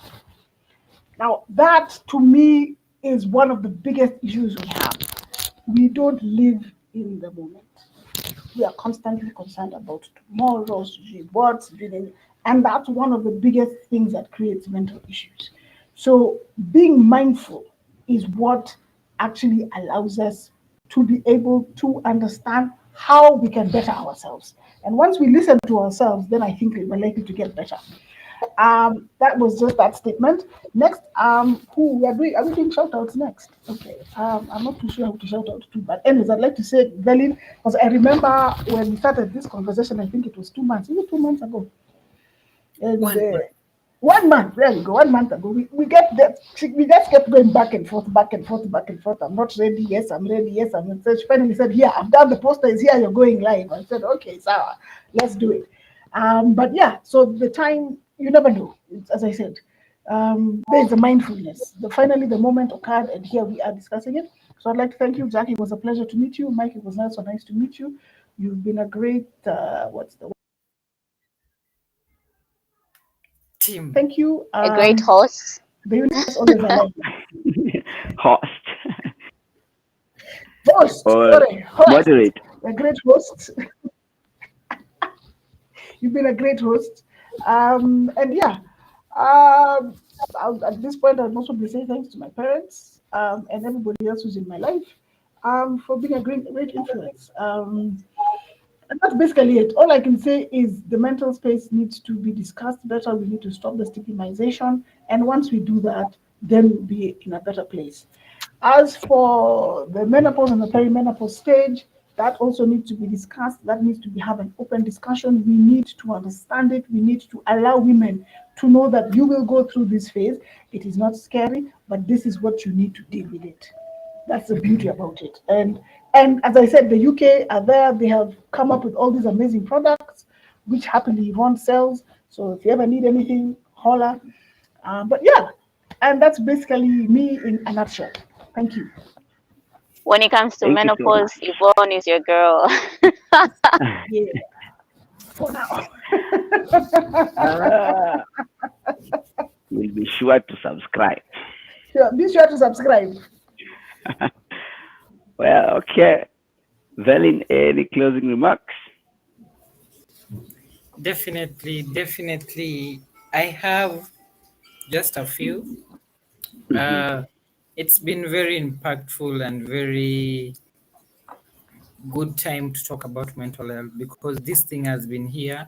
Now, that to me is one of the biggest issues we have. We don't live in the moment. We are constantly concerned about tomorrow's what's doing, and that's one of the biggest things that creates mental issues. So being mindful is what actually allows us to be able to understand how we can better ourselves. And once we listen to ourselves, then I think we're likely to get better. That was just that statement. Next, who we are doing? Are we doing shout outs next? Okay. I'm not too sure who to shout out to, but anyways, I'd like to say Berlin because I remember when we started this conversation. I think it was 2 months, even 2 months ago, and 1 month. 1 month. There you go. 1 month ago, we get that. We just kept going back and forth, back and forth, back and forth. I'm not ready. Yes, I'm ready. Yes, I'm ready. She finally said, "Yeah, I've done the poster. Is here. You're going live." I said, "Okay, Sarah, let's do it." But yeah, so the time you never know. It's, as I said, there is a mindfulness. Finally, the moment occurred, and here we are discussing it. So I'd like to thank you, Jackie. It was a pleasure to meet you. Mike, it was so nice to meet you. You've been a great what's the Team. thank you. A great host. The universe always aligns. Host Host, or sorry, host. moderate. A great host. You've been a great host. And yeah, at this point, I'd also be saying thanks to my parents and everybody else who's in my life for being a great influence. And that's basically it. All I can say is the mental space needs to be discussed better. We need to stop the stigmatization. And once we do that, then we'll be in a better place. As for the menopause and the perimenopause stage, that also needs to be discussed. That needs to be have an open discussion. We need to understand it. We need to allow women to know that you will go through this phase. It is not scary, but this is what you need to deal with it. That's the beauty about it. And as I said, the UK are there. They have come up with all these amazing products, which happily Yvonne sells. So if you ever need anything, holla. But yeah, and that's basically me in a nutshell. Thank you. When it comes to Thank you so menopause, much. Yvonne is your girl. Yeah, for now. Ah, we'll be sure to subscribe. Sure, be sure to subscribe. Well, okay. Velin, any closing remarks? Definitely. I have just a few. Hmm. Uh, it's been very impactful and very good time to talk about mental health because this thing has been here.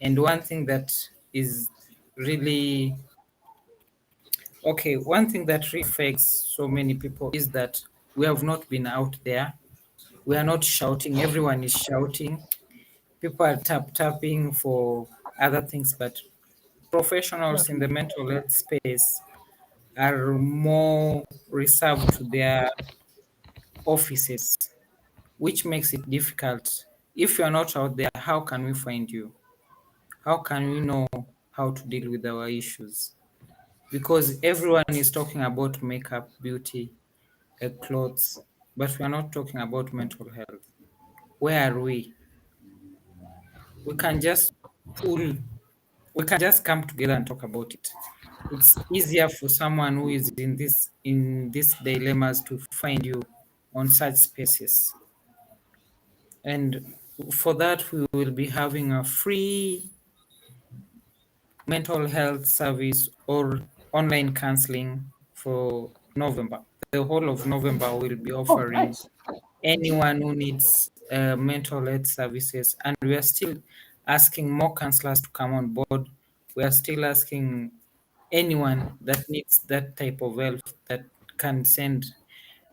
And one thing that is really okay, one thing that really affects so many people is that we have not been out there. We are not shouting. Everyone is shouting. People are tapping for other things, but professionals in the mental health space are more reserved to their offices, which makes it difficult. If you're not out there, how can we find you? How can we know how to deal with our issues? Because everyone is talking about makeup, beauty, clothes, but we are not talking about mental health. Where are we? We can just pull, we can just come together and talk about it. It's easier for someone who is in these dilemmas to find you on such spaces. And for that, we will be having a free mental health service or online counseling for November. The whole of November will be Oh, offering nice. anyone who needs mental health services. And we are still asking more counselors to come on board. We are still asking anyone that needs that type of help that can send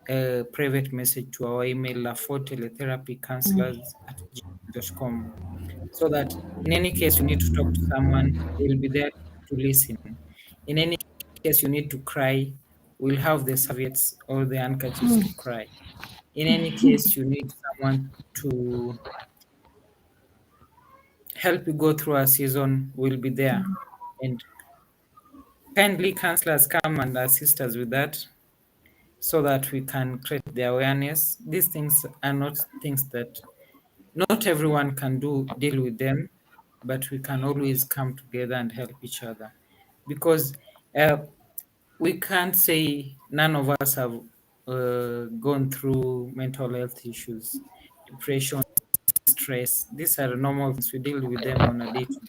a private message to our email, laforteletherapycounselors@gmail.com, so that in any case you need to talk to someone, we'll be there to listen. In any case you need to cry, we'll have the serviettes or the handkerchiefs to cry. In any case you need someone to help you go through a season, we'll be there. And kindly counselors come and assist us with that. so that we can create the awareness. These things are not things that not everyone can deal with them, but we can always come together and help each other, because uh, we can't say none of us have gone through mental health issues, depression, stress. These are normal things. We deal with them on a day to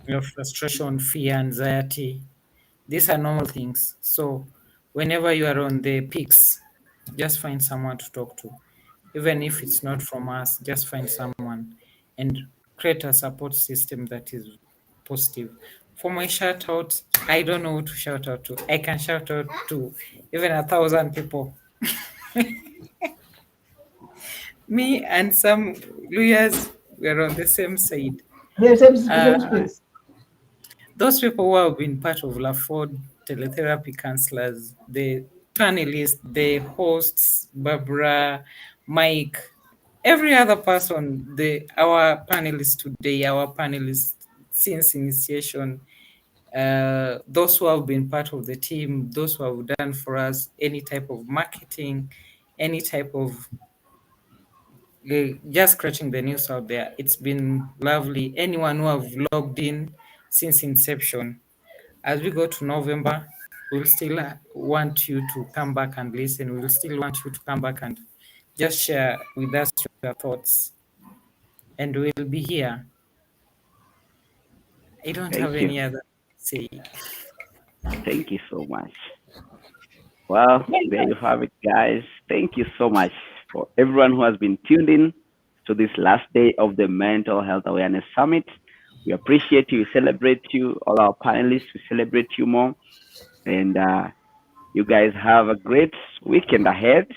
day. Frustration, fear, anxiety. These are normal things. So whenever you are on the peaks, just find someone to talk to. Even if it's not from us, just find someone and create a support system that is positive. For my shout out, I don't know who to shout out to. I can shout out to even 1,000 people. Me and some lawyers were on the same side. The same Uh, space. those people who have been part of LaFord teletherapy counselors, the panelists, the hosts, Barbara, Mike, every other person, our panelists today, our panelists since initiation, those who have been part of the team, those who have done for us any type of marketing, any type of just scratching the news out there. It's been lovely. Anyone who have logged in since inception, as we go to November, we'll still want you to come back and listen. We'll still want you to come back and just share with us your thoughts. And we'll be here. I don't have Thank you. any other say. Thank you so much. Well, there you have it, guys. Thank you so much for everyone who has been tuned in to this last day of the Mental Health Awareness Summit. We appreciate you, we celebrate you, all our panelists, we celebrate you more. And you guys have a great weekend ahead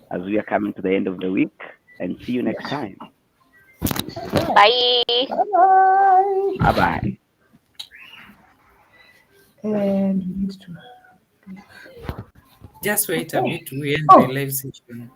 as we are coming to the end of the week. And see you next time. Bye. Bye. Bye bye. And we need to. Just wait a bit. We end the Oh, live session.